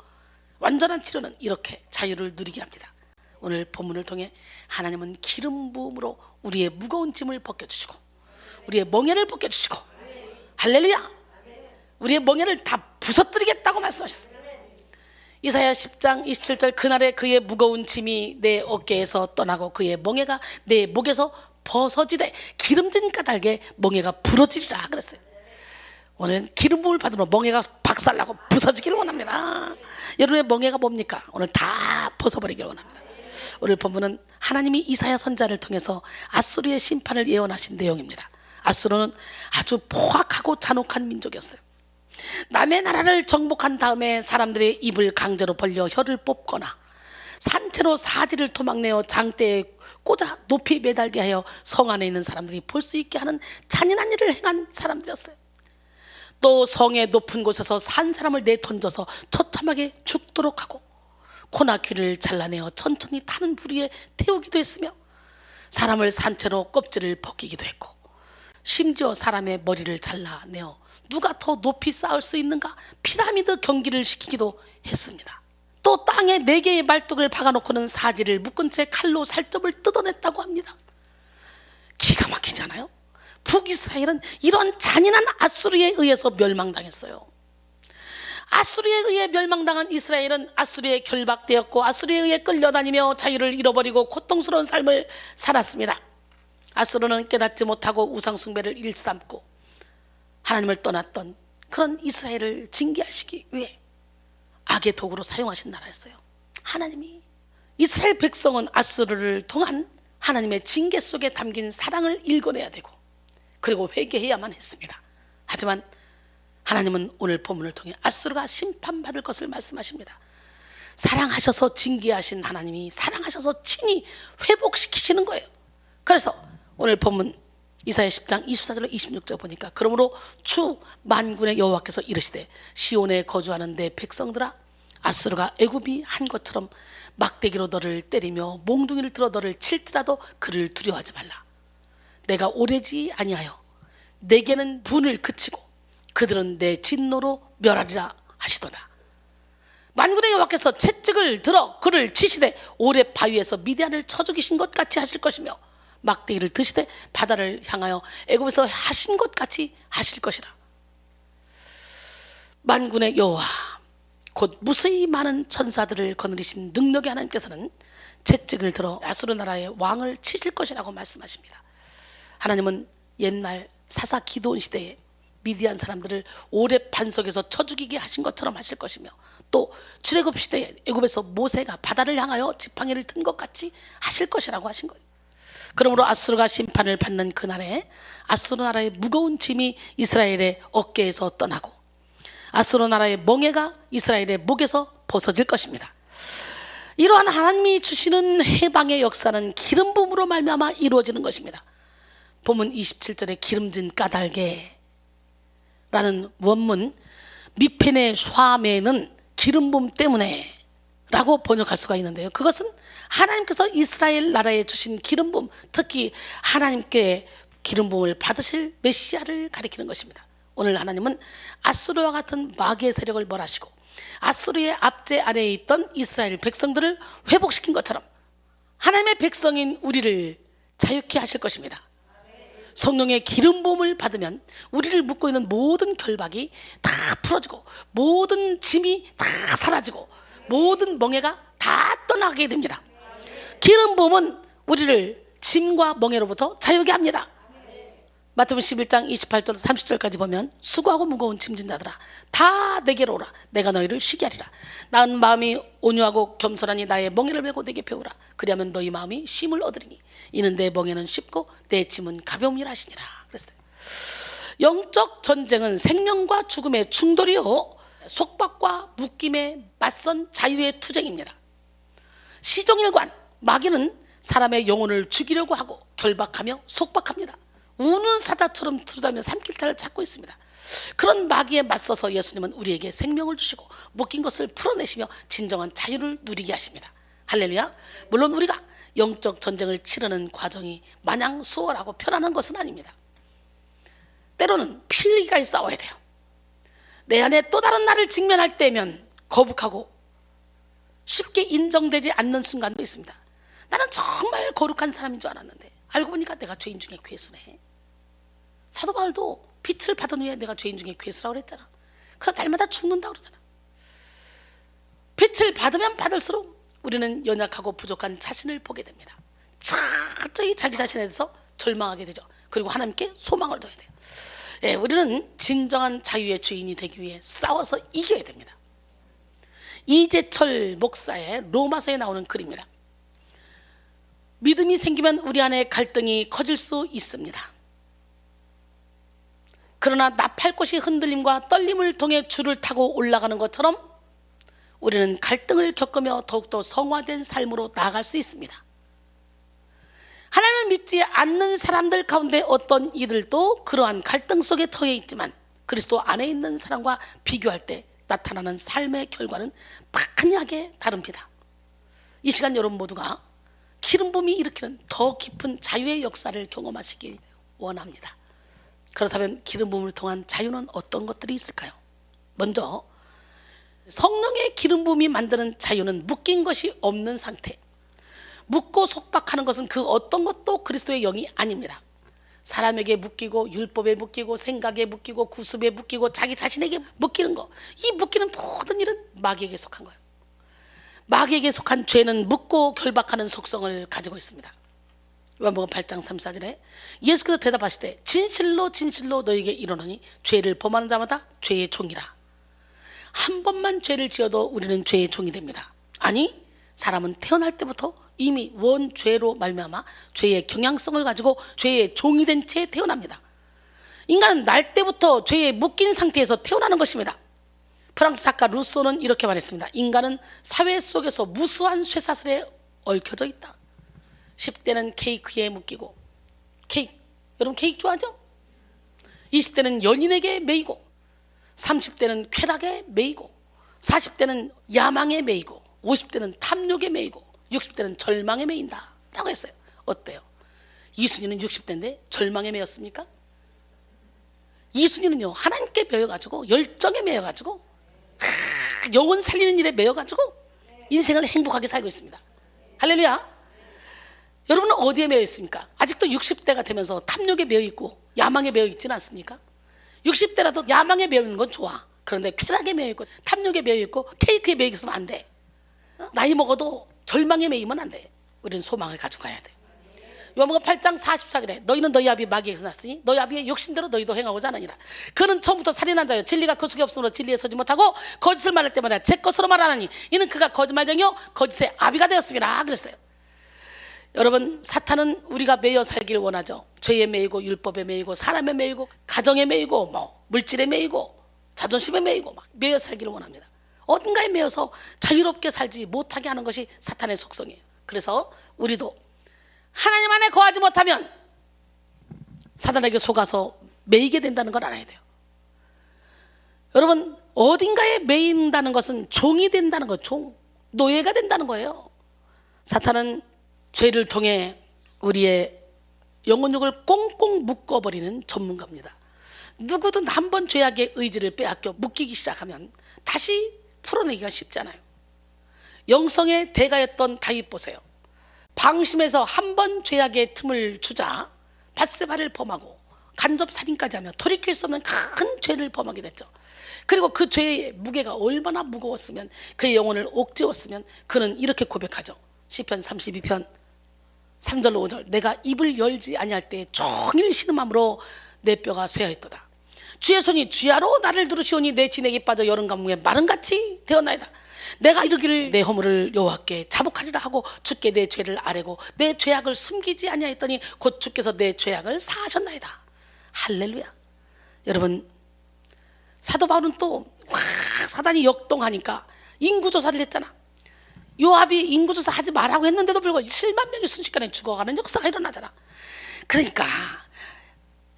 완전한 치료는 이렇게 자유를 누리게 합니다. 오늘 본문을 통해 하나님은 기름 부음으로 우리의 무거운 짐을 벗겨주시고 우리의 멍에를 벗겨주시고, 할렐루야, 우리의 멍에를 다 부서뜨리겠다고 말씀하셨어요. 이사야 10장 27절, 그날에 그의 무거운 짐이 내 어깨에서 떠나고 그의 멍에가 내 목에서 벗어지되 기름진 까닭에 멍에가 부러지리라 그랬어요. 오늘 기름 부음을 받으러 멍에가 박살나고 부서지기를 원합니다. 여러분의 멍에가 뭡니까? 오늘 다 벗어버리기를 원합니다. 오늘 본문은 하나님이 이사야 선지자를 통해서 아수르의 심판을 예언하신 내용입니다. 아수르는 아주 포악하고 잔혹한 민족이었어요. 남의 나라를 정복한 다음에 사람들의 입을 강제로 벌려 혀를 뽑거나 산채로 사지를 토막내어 장대에 꽂아 높이 매달게 하여 성 안에 있는 사람들이 볼 수 있게 하는 잔인한 일을 행한 사람들이었어요. 또 성의 높은 곳에서 산 사람을 내던져서 처참하게 죽도록 하고 코나 귀를 잘라내어 천천히 타는 부리에 태우기도 했으며 사람을 산채로 껍질을 벗기기도 했고 심지어 사람의 머리를 잘라내어 누가 더 높이 쌓을 수 있는가 피라미드 경기를 시키기도 했습니다. 또 땅에 4개의 말뚝을 박아놓고는 사지를 묶은 채 칼로 살점을 뜯어냈다고 합니다. 기가 막히지 않아요? 북이스라엘은 이런 잔인한 아수르에 의해서 멸망당했어요. 아수르에 의해 멸망당한 이스라엘은 아수르에 결박되었고 아수르에 의해 끌려다니며 자유를 잃어버리고 고통스러운 삶을 살았습니다. 아수르는 깨닫지 못하고 우상숭배를 일삼고 하나님을 떠났던 그런 이스라엘을 징계하시기 위해 악의 도구로 사용하신 나라였어요. 하나님이 이스라엘 백성은 아수르를 통한 하나님의 징계 속에 담긴 사랑을 읽어내야 되고 그리고 회개해야만 했습니다. 하지만 하나님은 오늘 본문을 통해 아수르가 심판받을 것을 말씀하십니다. 사랑하셔서 징계하신 하나님이 사랑하셔서 친히 회복시키시는 거예요. 그래서 오늘 본문 이사야 10장 24절로 26절 보니까 그러므로 주 만군의 여호와께서 이르시되 시온에 거주하는 내 백성들아, 아수르가 애굽이 한 것처럼 막대기로 너를 때리며 몽둥이를 들어 너를 칠지라도 그를 두려워하지 말라. 내가 오래지 아니하여 내게는 분을 그치고 그들은 내 진노로 멸하리라 하시도다. 만군의 여호와께서 채찍을 들어 그를 치시되 오래 바위에서 미디안을 쳐 죽이신 것 같이 하실 것이며 막대기를 드시되 바다를 향하여 애굽에서 하신 것 같이 하실 것이라. 만군의 여호와 곧 무수히 많은 천사들을 거느리신 능력의 하나님께서는 채찍을 들어 아수르 나라의 왕을 치실 것이라고 말씀하십니다. 하나님은 옛날 사사 기드온 시대에 미디안 사람들을 오래 반석에서 쳐 죽이게 하신 것처럼 하실 것이며 또 출애굽 시대에 애굽에서 모세가 바다를 향하여 지팡이를 든 것 같이 하실 것이라고 하신 거예요. 그러므로 아수르가 심판을 받는 그날에 아수르 나라의 무거운 짐이 이스라엘의 어깨에서 떠나고 아수르 나라의 멍에가 이스라엘의 목에서 벗어질 것입니다. 이러한 하나님이 주시는 해방의 역사는 기름 부음으로 말미암아 이루어지는 것입니다. 본문 27절에 기름진 까닭에 라는 원문 미펜의 샤메는 기름 부음 때문에 라고 번역할 수가 있는데요, 그것은 하나님께서 이스라엘 나라에 주신 기름 부음, 특히 하나님께 기름 부음을 받으실 메시아를 가리키는 것입니다. 오늘 하나님은 아수르와 같은 마귀의 세력을 멸하시고 아수르의 압제 아래에 있던 이스라엘 백성들을 회복시킨 것처럼 하나님의 백성인 우리를 자유케 하실 것입니다. 성령의 기름 부음을 받으면 우리를 묶고 있는 모든 결박이 다 풀어지고 모든 짐이 다 사라지고 모든 멍에가 다 떠나게 됩니다. 기름 부음은 우리를 짐과 멍에로부터 자유케 합니다. 마태복음 11장 28절 30절까지 보면 수고하고 무거운 짐진 자들아 다 내게로 오라. 내가 너희를 쉬게 하리라. 나은 마음이 온유하고 겸손하니 나의 멍에를 메고 내게 배우라. 그리하면 너희 마음이 쉼을 얻으리니 이는 내 멍에는 쉽고 내 짐은 가벼움이라 하시니라. 그랬어요. 영적 전쟁은 생명과 죽음의 충돌이요 속박과 묶임에 맞선 자유의 투쟁입니다. 시종일관 마귀는 사람의 영혼을 죽이려고 하고 결박하며 속박합니다. 우는 사자처럼 두루다니며 삼킬 자를 찾고 있습니다. 그런 마귀에 맞서서 예수님은 우리에게 생명을 주시고 묶인 것을 풀어내시며 진정한 자유를 누리게 하십니다. 할렐루야. 물론 우리가 영적 전쟁을 치르는 과정이 마냥 수월하고 편안한 것은 아닙니다. 때로는 피 흘리기까지 싸워야 돼요. 내 안에 또 다른 나를 직면할 때면 거북하고 쉽게 인정되지 않는 순간도 있습니다. 나는 정말 거룩한 사람인 줄 알았는데 알고 보니까 내가 죄인 중에 괴수네. 사도 바울도 빛을 받은 후에 내가 죄인 중에 괴수라고 그랬잖아. 그래서 날마다 죽는다고 그러잖아. 빛을 받으면 받을수록 우리는 연약하고 부족한 자신을 보게 됩니다. 철저히 자기 자신에 대해서 절망하게 되죠. 그리고 하나님께 소망을 둬야 돼요. 예, 우리는 진정한 자유의 주인이 되기 위해 싸워서 이겨야 됩니다. 이재철 목사의 로마서에 나오는 글입니다. 믿음이 생기면 우리 안에 갈등이 커질 수 있습니다. 그러나 나팔꽃이 흔들림과 떨림을 통해 줄을 타고 올라가는 것처럼 우리는 갈등을 겪으며 더욱더 성화된 삶으로 나아갈 수 있습니다. 하나님을 믿지 않는 사람들 가운데 어떤 이들도 그러한 갈등 속에 처해 있지만 그리스도 안에 있는 사람과 비교할 때 나타나는 삶의 결과는 판이하게 다릅니다. 이 시간 여러분 모두가 기름 부음이 일으키는 더 깊은 자유의 역사를 경험하시길 원합니다. 그렇다면 기름 부음을 통한 자유는 어떤 것들이 있을까요? 먼저 성령의 기름 부음이 만드는 자유는 묶인 것이 없는 상태. 묶고 속박하는 것은 그 어떤 것도 그리스도의 영이 아닙니다. 사람에게 묶이고 율법에 묶이고 생각에 묶이고 구습에 묶이고 자기 자신에게 묶이는 거, 이 묶이는 모든 일은 마귀에게 속한 거예요. 마귀에게 속한 죄는 묶고 결박하는 속성을 가지고 있습니다. 요한복음 8장 34절에 예수께서 대답하시되 진실로 진실로 너희에게 이르노니 죄를 범하는 자마다 죄의 종이라. 한 번만 죄를 지어도 우리는 죄의 종이 됩니다. 아니, 사람은 태어날 때부터 이미 원죄로 말미암아 죄의 경향성을 가지고 죄의 종이 된 채 태어납니다. 인간은 날 때부터 죄에 묶인 상태에서 태어나는 것입니다. 프랑스 작가 루소는 이렇게 말했습니다. 인간은 사회 속에서 무수한 쇠사슬에 얽혀져 있다. 10대는 케이크에 묶이고, 여러분 케이크 좋아하죠? 20대는 연인에게 매이고, 30대는 쾌락에 매이고, 40대는 야망에 매이고, 50대는 탐욕에 매이고, 60대는 절망에 매인다 라고 했어요. 어때요? 이순이는 60대인데 절망에 매였습니까? 이순이는요 하나님께 매여가지고 열정에 매여가지고 영혼 살리는 일에 매여가지고 인생을 행복하게 살고 있습니다. 할렐루야. 여러분은 어디에 매여 있습니까? 아직도 60대가 되면서 탐욕에 매여 있고 야망에 매여 있지는 않습니까? 60대라도 야망에 매여 있는 건 좋아. 그런데 쾌락에 매여 있고 탐욕에 매여 있고 케이크에 매여 있으면 안 돼. 나이 먹어도 절망에 매이면 안 돼. 우리는 소망을 가지고 가야 돼. 요한복음 8장 44절에 너희는 너희 아비 마귀에게서 났으니 너희 아비의 욕심대로 너희도 행하고자 하느니라. 그는 처음부터 살인한 자요 진리가 그 속에 없으므로 진리에 서지 못하고 거짓을 말할 때마다 제 것으로 말하느니 이는 그가 거짓말쟁이요 거짓의 아비가 되었습니다. 그랬어요. 여러분, 사탄은 우리가 매여 살기를 원하죠. 죄에 매이고 율법에 매이고 사람에 매이고 가정에 매이고 물질에 매이고 자존심에 매이고 막 매여 살기를 원합니다. 어딘가에 매여서 자유롭게 살지 못하게 하는 것이 사탄의 속성이에요. 그래서 우리도 하나님 안에 거하지 못하면 사탄에게 속아서 매이게 된다는 걸 알아야 돼요. 여러분, 어딘가에 매인다는 것은 종이 된다는 거, 노예가 된다는 거예요. 사탄은 죄를 통해 우리의 영혼육을 꽁꽁 묶어버리는 전문가입니다. 누구든 한번 죄악의 의지를 빼앗겨 묶이기 시작하면 다시 풀어내기가 쉽잖아요. 영성의 대가였던 다윗 보세요. 방심해서 한 번 죄악의 틈을 주자 밧세바를 범하고 간접살인까지 하며 돌이킬 수 없는 큰 죄를 범하게 됐죠. 그리고 그 죄의 무게가 얼마나 무거웠으면 그의 영혼을 옥죄었으면 그는 이렇게 고백하죠. 시편 32편 3절 5절 내가 입을 열지 아니할 때 종일 신음함으로 내 뼈가 쇠하였도다. 주의 손이 주야로 나를 두르시오니 내 진액이 빠져 여름 가뭄에 마른같이 되었나이다. 내가 이르기를 내 허물을 여호와께 자복하리라 하고 주께 내 죄를 아뢰고 내 죄악을 숨기지 아니하였더니 곧 주께서 내 죄악을 사하셨나이다. 할렐루야. 여러분, 사도 바울은 또 사단이 역동하니까 인구조사를 했잖아. 요압이 인구조사 하지 말라고 했는데도 불구하고 7만 명이 순식간에 죽어가는 역사가 일어나잖아. 그러니까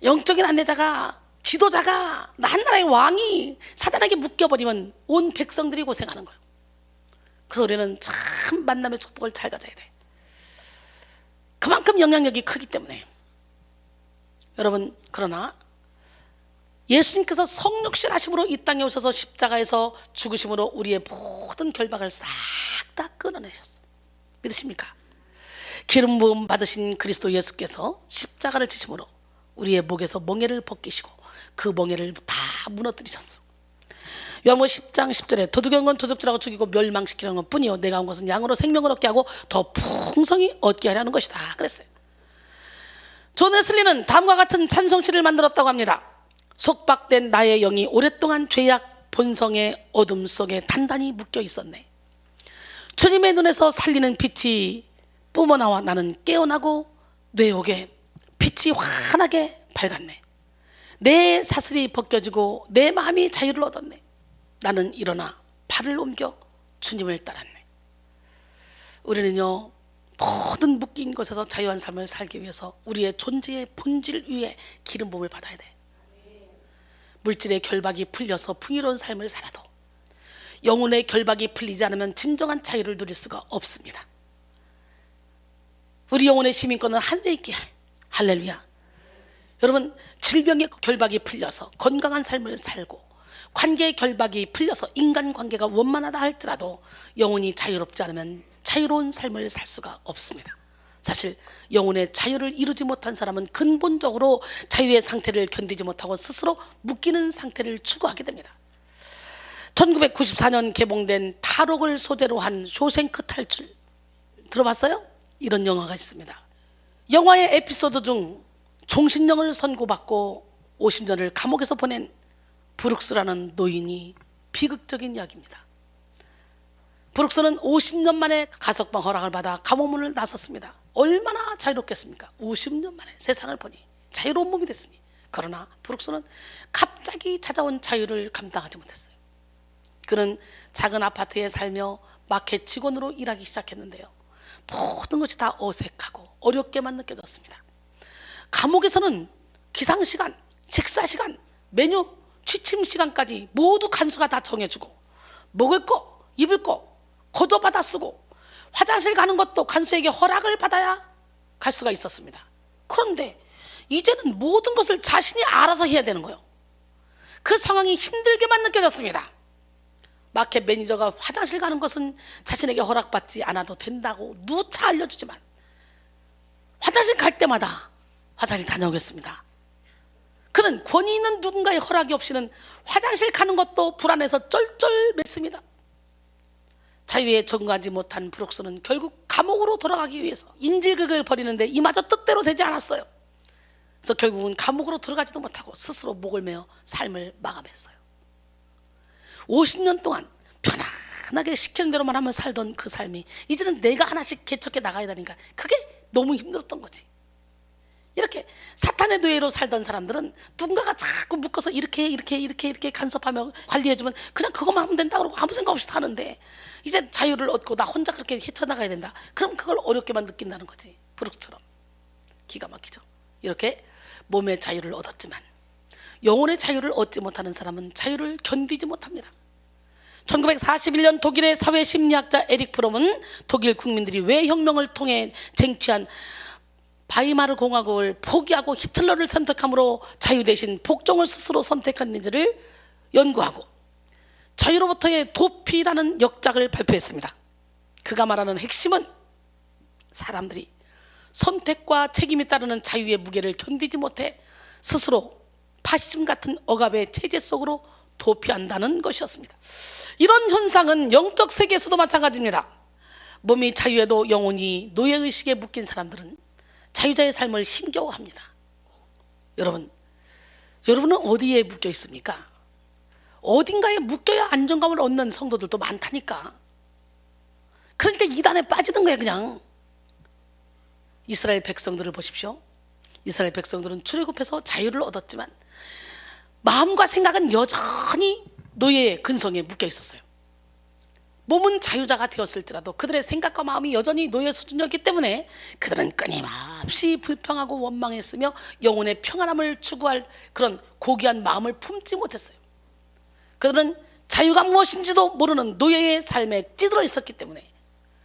영적인 안내자가, 지도자가, 한 나라의 왕이 사단에게 묶여버리면 온 백성들이 고생하는 거예요. 그래서 우리는 참 만남의 축복을 잘 가져야 돼. 그만큼 영향력이 크기 때문에. 여러분, 그러나 예수님께서 성육신하심으로 이 땅에 오셔서 십자가에서 죽으심으로 우리의 모든 결박을 싹 다 끊어내셨어. 믿으십니까? 기름 부음 받으신 그리스도 예수께서 십자가를 지심으로 우리의 목에서 멍에를 벗기시고 그 멍에를 다 무너뜨리셨어. 요한복음 10장 10절에 도둑인 건 도둑질하고 죽이고 멸망시키는 것 뿐이요 내가 온 것은 양으로 생명을 얻게 하고 더 풍성히 얻게 하려는 것이다 그랬어요. 존 웨슬리는 다음과 같은 찬송시를 만들었다고 합니다. 속박된 나의 영이 오랫동안 죄악 본성의 어둠 속에 단단히 묶여 있었네. 주님의 눈에서 살리는 빛이 뿜어나와 나는 깨어나고 뇌옥에 빛이 환하게 밝았네. 내 사슬이 벗겨지고 내 마음이 자유를 얻었네. 나는 일어나 발을 옮겨 주님을 따랐네. 우리는요 모든 묶인 것에서 자유한 삶을 살기 위해서 우리의 존재의 본질 위에 기름 부음을 받아야 돼. 물질의 결박이 풀려서 풍요로운 삶을 살아도 영혼의 결박이 풀리지 않으면 진정한 자유를 누릴 수가 없습니다. 우리 영혼의 시민권은 하늘에 있기에 할렐루야. 여러분, 질병의 결박이 풀려서 건강한 삶을 살고 관계의 결박이 풀려서 인간관계가 원만하다 할지라도 영혼이 자유롭지 않으면 자유로운 삶을 살 수가 없습니다. 사실 영혼의 자유를 이루지 못한 사람은 근본적으로 자유의 상태를 견디지 못하고 스스로 묶이는 상태를 추구하게 됩니다. 1994년 개봉된 탈옥을 소재로 한 쇼생크 탈출 들어봤어요? 이런 영화가 있습니다. 영화의 에피소드 중 종신형을 선고받고 50년을 감옥에서 보낸 브룩스라는 노인이 비극적인 이야기입니다. 브룩스는 50년 만에 가석방 허락을 받아 감옥문을 나섰습니다. 얼마나 자유롭겠습니까? 50년 만에 세상을 보니 자유로운 몸이 됐으니. 그러나 브룩스는 갑자기 찾아온 자유를 감당하지 못했어요. 그는 작은 아파트에 살며 마켓 직원으로 일하기 시작했는데요, 모든 것이 다 어색하고 어렵게만 느껴졌습니다. 감옥에서는 기상시간, 식사시간, 메뉴, 취침시간까지 모두 간수가 다 정해주고 먹을 거, 입을 거 거저받아 쓰고 화장실 가는 것도 간수에게 허락을 받아야 갈 수가 있었습니다. 그런데 이제는 모든 것을 자신이 알아서 해야 되는 거예요. 그 상황이 힘들게만 느껴졌습니다. 마켓 매니저가 화장실 가는 것은 자신에게 허락받지 않아도 된다고 누차 알려주지만 화장실 갈 때마다 화장실 다녀오겠습니다. 그는 권위 있는 누군가의 허락이 없이는 화장실 가는 것도 불안해서 쩔쩔맸습니다. 자유에 적응하지 못한 브룩스는 결국 감옥으로 돌아가기 위해서 인질극을 벌이는데 이마저 뜻대로 되지 않았어요. 그래서 결국은 감옥으로 들어가지도 못하고 스스로 목을 메어 삶을 마감했어요. 50년 동안 편안하게 시키는 대로만 하면 살던 그 삶이 이제는 내가 하나씩 개척해 나가야 되니까 그게 너무 힘들었던 거지. 이렇게 사탄의 노예로 살던 사람들은 누군가가 자꾸 묶어서 이렇게 간섭하며 관리해주면 그냥 그것만 하면 된다 그러고 아무 생각 없이 사는데, 이제 자유를 얻고 나 혼자 그렇게 헤쳐나가야 된다. 그럼 그걸 어렵게만 느낀다는 거지. 브룩처럼. 기가 막히죠. 이렇게 몸의 자유를 얻었지만 영혼의 자유를 얻지 못하는 사람은 자유를 견디지 못합니다. 1941년 독일의 사회심리학자 에릭 프롬은 독일 국민들이 왜 혁명을 통해 쟁취한 바이마르 공화국을 포기하고 히틀러를 선택함으로 자유 대신 복종을 스스로 선택했는지를 연구하고 자유로부터의 도피라는 역작을 발표했습니다. 그가 말하는 핵심은 사람들이 선택과 책임이 따르는 자유의 무게를 견디지 못해 스스로 파시즘 같은 억압의 체제 속으로 도피한다는 것이었습니다. 이런 현상은 영적 세계에서도 마찬가지입니다. 몸이 자유해도 영혼이 노예의식에 묶인 사람들은 자유자의 삶을 힘겨워합니다. 여러분은 어디에 묶여 있습니까? 어딘가에 묶여야 안정감을 얻는 성도들도 많다니까. 그러니까 이단에 빠지는 거야 그냥. 이스라엘 백성들을 보십시오. 이스라엘 백성들은 출애굽해서 자유를 얻었지만 마음과 생각은 여전히 노예의 근성에 묶여 있었어요. 몸은 자유자가 되었을지라도 그들의 생각과 마음이 여전히 노예 수준이었기 때문에 그들은 끊임없이 불평하고 원망했으며 영혼의 평안함을 추구할 그런 고귀한 마음을 품지 못했어요. 그들은 자유가 무엇인지도 모르는 노예의 삶에 찌들어 있었기 때문에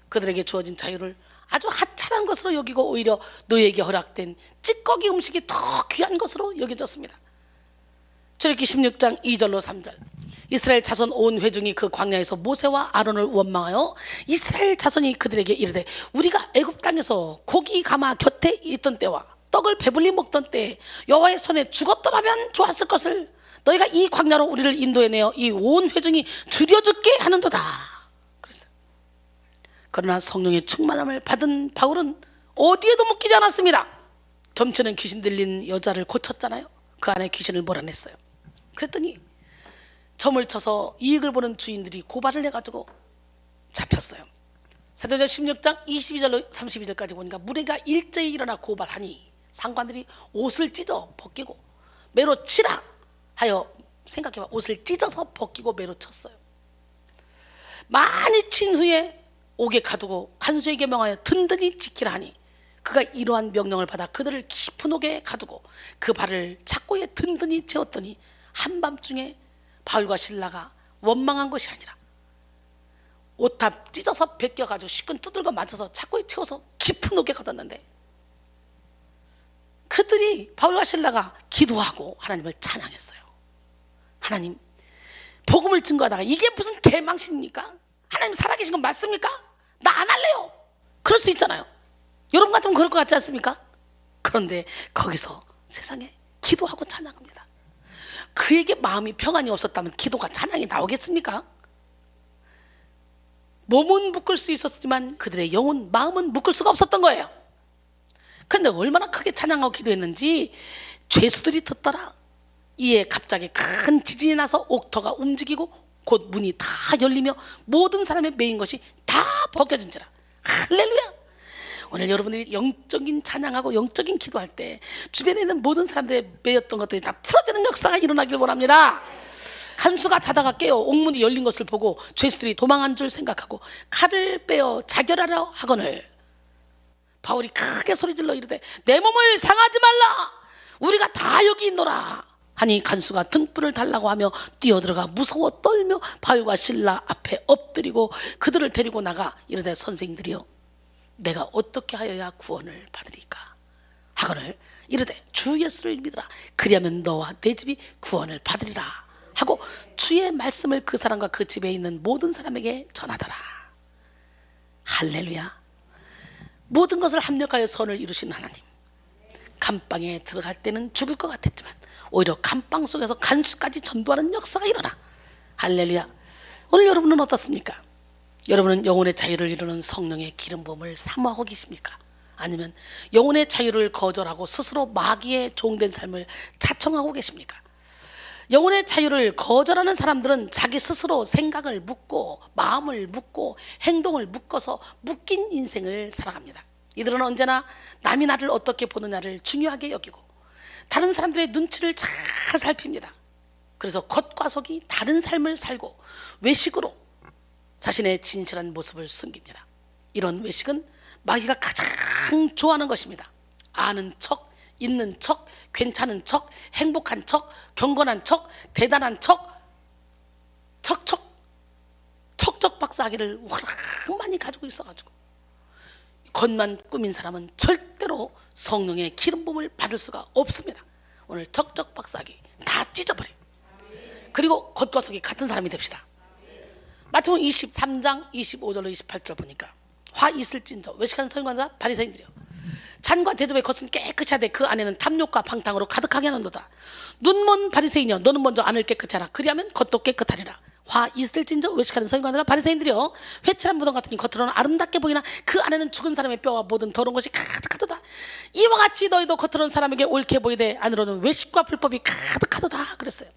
그들에게 주어진 자유를 아주 하찮은 것으로 여기고 오히려 노예에게 허락된 찌꺼기 음식이 더 귀한 것으로 여겨졌습니다. 출애굽기 16장 2절로 3절. 이스라엘 자손 온 회중이 그 광야에서 모세와 아론을 원망하여 이스라엘 자손이 그들에게 이르되 우리가 애굽 땅에서 고기 가마 곁에 있던 때와 떡을 배불리 먹던 때에 여호와의 손에 죽었더라면 좋았을 것을 너희가 이 광야로 우리를 인도해내어 이 온 회중이 줄여 죽게 하는도다. 그랬어요. 그러나 성령의 충만함을 받은 바울은 어디에도 묶이지 않았습니다. 점치는 귀신 들린 여자를 고쳤잖아요. 그 안에 귀신을 몰아냈어요. 그랬더니 점을 쳐서 이익을 보는 주인들이 고발을 해가지고 잡혔어요. 사도행전 16장 22절로 32절까지 보니까 무리가 일제히 일어나 고발하니 상관들이 옷을 찢어 벗기고 매로 치라 하여, 생각해봐, 옷을 찢어서 벗기고 매로 쳤어요. 많이 친 후에 옥에 가두고 간수에게 명하여 든든히 지키라 하니 그가 이러한 명령을 받아 그들을 깊은 옥에 가두고 그 발을 착고에 든든히 채웠더니 한밤중에 바울과 실라가 원망한 것이 아니라 옷 다 찢어서 벗겨가지고 시끈 두들겨 맞춰서 착고에 채워서 깊은 옥에 가뒀는데 그들이 바울과 실라가 기도하고 하나님을 찬양했어요. 하나님, 복음을 증거하다가 이게 무슨 개망신입니까? 하나님 살아계신 건 맞습니까? 나 안 할래요. 그럴 수 있잖아요. 여러분 같으면 그럴 것 같지 않습니까? 그런데 거기서 세상에 기도하고 찬양합니다. 그에게 마음이 평안이 없었다면 기도가 찬양이 나오겠습니까? 몸은 묶을 수 있었지만 그들의 영혼, 마음은 묶을 수가 없었던 거예요. 그런데 얼마나 크게 찬양하고 기도했는지 죄수들이 듣더라. 이에 갑자기 큰 지진이 나서 옥터가 움직이고 곧 문이 다 열리며 모든 사람의 매인 것이 다 벗겨진지라. 할렐루야. 오늘 여러분들이 영적인 찬양하고 영적인 기도할 때 주변에 있는 모든 사람들의 매였던 것들이 다 풀어지는 역사가 일어나길 원합니다. 간수가 자다가 깨어 옥문이 열린 것을 보고 죄수들이 도망한 줄 생각하고 칼을 빼어 자결하려 하거늘 바울이 크게 소리질러 이르되 내 몸을 상하지 말라. 우리가 다 여기 있노라 하니 간수가 등불을 달라고 하며 뛰어들어가 무서워 떨며 바울과 실라 앞에 엎드리고 그들을 데리고 나가 이르되 선생님들이여 내가 어떻게 하여야 구원을 받으리까 하거늘 이르되 주 예수를 믿으라. 그리하면 너와 내 집이 구원을 받으리라 하고 주의 말씀을 그 사람과 그 집에 있는 모든 사람에게 전하더라. 할렐루야. 모든 것을 합력하여 선을 이루신 하나님. 감방에 들어갈 때는 죽을 것 같았지만 오히려 감방 속에서 간수까지 전도하는 역사가 일어나. 할렐루야. 오늘 여러분은 어떻습니까? 여러분은 영혼의 자유를 이루는 성령의 기름 부음을 사모하고 계십니까? 아니면 영혼의 자유를 거절하고 스스로 마귀의 종된 삶을 자청하고 계십니까? 영혼의 자유를 거절하는 사람들은 자기 스스로 생각을 묶고 마음을 묶고 행동을 묶어서 묶인 인생을 살아갑니다. 이들은 언제나 남이 나를 어떻게 보느냐를 중요하게 여기고 다른 사람들의 눈치를 잘 살핍니다. 그래서 겉과 속이 다른 삶을 살고 외식으로 자신의 진실한 모습을 숨깁니다. 이런 외식은 마귀가 가장 좋아하는 것입니다. 아는 척, 있는 척, 괜찮은 척, 행복한 척, 경건한 척, 대단한 척, 척척 박사하기를 워낙 많이 가지고 있어가지고 겉만 꾸민 사람은 절대로 성령의 기름 부음을 받을 수가 없습니다. 오늘 척척 박사하기 다 찢어버려요. 그리고 겉과 속이 같은 사람이 됩시다. 마태복음 23장 25절로 28절 보니까 화 있을진저 외식하는 서기관과 바리새인들이요 잔과 대접의 겉은 깨끗이 하되 그 안에는 탐욕과 방탕으로 가득하게 하는도다. 눈먼 바리새인이여 너는 먼저 안을 깨끗이 하라. 그리하면 겉도 깨끗하리라. 화 있을진저 외식하는 서기관들과 바리새인들이여, 회칠한 무덤 같으니 겉으로는 아름답게 보이나 그 안에는 죽은 사람의 뼈와 모든 더러운 것이 가득하도다. 이와 같이 너희도 겉으로는 사람에게 옳게 보이되 안으로는 외식과 불법이 가득하도다 그랬어요.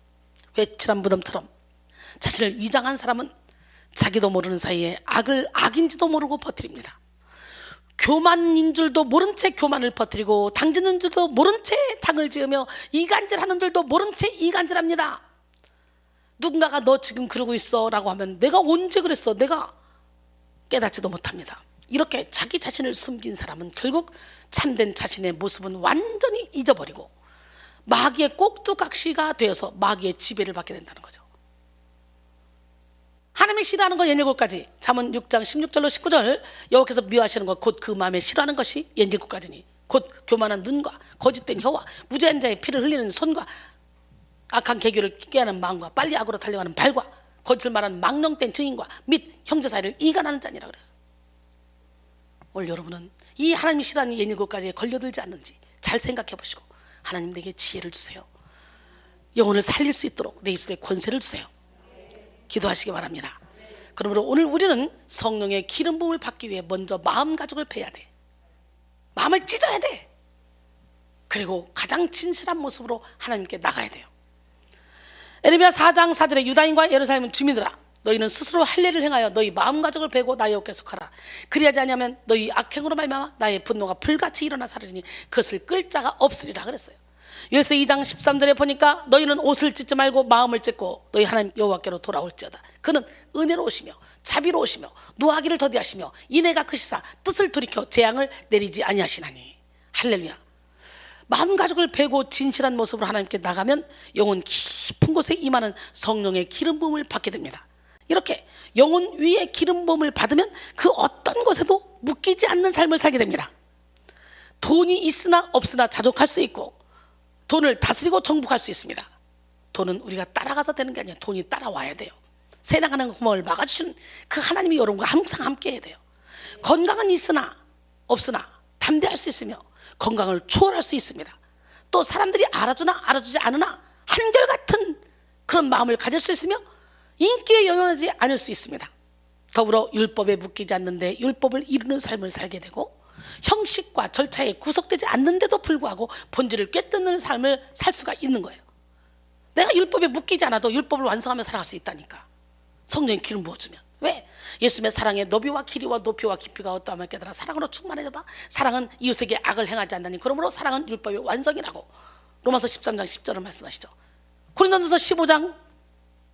회칠한 무덤처럼 자신을 위장한 사람은 자기도 모르는 사이에 악을 악인지도 모르고 퍼뜨립니다. 교만인 줄도 모른 채 교만을 퍼뜨리고 당짓는 줄도 모른 채 당을 지으며 이간질하는 줄도 모른 채 이간질합니다. 누군가가 너 지금 그러고 있어 라고 하면 내가 언제 그랬어? 내가 깨닫지도 못합니다. 이렇게 자기 자신을 숨긴 사람은 결국 참된 자신의 모습은 완전히 잊어버리고 마귀의 꼭두각시가 되어서 마귀의 지배를 받게 된다는 거죠. 하나님이 싫어하는 거 옛일곱가지, 잠언 6장 16절로 19절, 여호와께서 미워하시는 것 곧 그 마음에 싫어하는 것이 옛일곱가지니 곧 교만한 눈과 거짓된 혀와 무죄한 자의 피를 흘리는 손과 악한 계교를 꾀하는 마음과 빨리 악으로 달려가는 발과 거짓을 말하는 망령된 증인과 및 형제 사이를 이간하는 자니라 그랬어요. 오늘 여러분은 이 하나님이 싫어하는 옛일곱가지에 걸려들지 않는지 잘 생각해 보시고 하나님 내게 지혜를 주세요. 영혼을 살릴 수 있도록 내 입술에 권세를 주세요. 기도하시기 바랍니다. 그러므로 오늘 우리는 성령의 기름 부음을 받기 위해 먼저 마음가짐을 배워야 돼. 마음을 찢어야 돼. 그리고 가장 진실한 모습으로 하나님께 나가야 돼요. 에레미야 4장 4절에 유다인과 예루살렘 주민들아, 너희는 스스로 할례를 행하여 너희 마음가짐을 베고 나의 여호와께 속하라. 그리하지 아니하면 너희 악행으로 말미암아 나의 분노가 불같이 일어나 사르리니 그것을 끌 자가 없으리라 그랬어요. 요새 2장 13절에 보니까 너희는 옷을 찢지 말고 마음을 찢고 너희 하나님 여호와께로 돌아올지어다. 그는 은혜로우시며 자비로우시며 노하기를 더디하시며 인애가 크시사 뜻을 돌이켜 재앙을 내리지 아니하시나니. 할렐루야. 마음가짐을 베고 진실한 모습으로 하나님께 나가면 영혼 깊은 곳에 임하는 성령의 기름 부음을 받게 됩니다. 이렇게 영혼 위에 기름 부음을 받으면 그 어떤 것에도 묶이지 않는 삶을 살게 됩니다. 돈이 있으나 없으나 자족할 수 있고 돈을 다스리고 정복할 수 있습니다. 돈은 우리가 따라가서 되는 게 아니라 돈이 따라와야 돼요. 새 나가는 구멍을 막아주시는 그 하나님이 여러분과 항상 함께 해야 돼요. 건강은 있으나 없으나 담대할 수 있으며 건강을 초월할 수 있습니다. 또 사람들이 알아주나 알아주지 않으나 한결같은 그런 마음을 가질 수 있으며 인기에 연연하지 않을 수 있습니다. 더불어 율법에 묶이지 않는데 율법을 이루는 삶을 살게 되고 형식과 절차에 구속되지 않는데도 불구하고 본질을 꿰뚫는 삶을 살 수가 있는 거예요. 내가 율법에 묶이지 않아도 율법을 완성하며 살아갈 수 있다니까. 성령의 기름 부어주면. 왜? 예수님의 사랑의 너비와 길이와 높이와 깊이가 어떠함을 깨달아 사랑으로 충만해져봐. 사랑은 이웃에게 악을 행하지 않다니 그러므로 사랑은 율법의 완성이라고 로마서 13장 10절을 말씀하시죠. 고린도전서 15장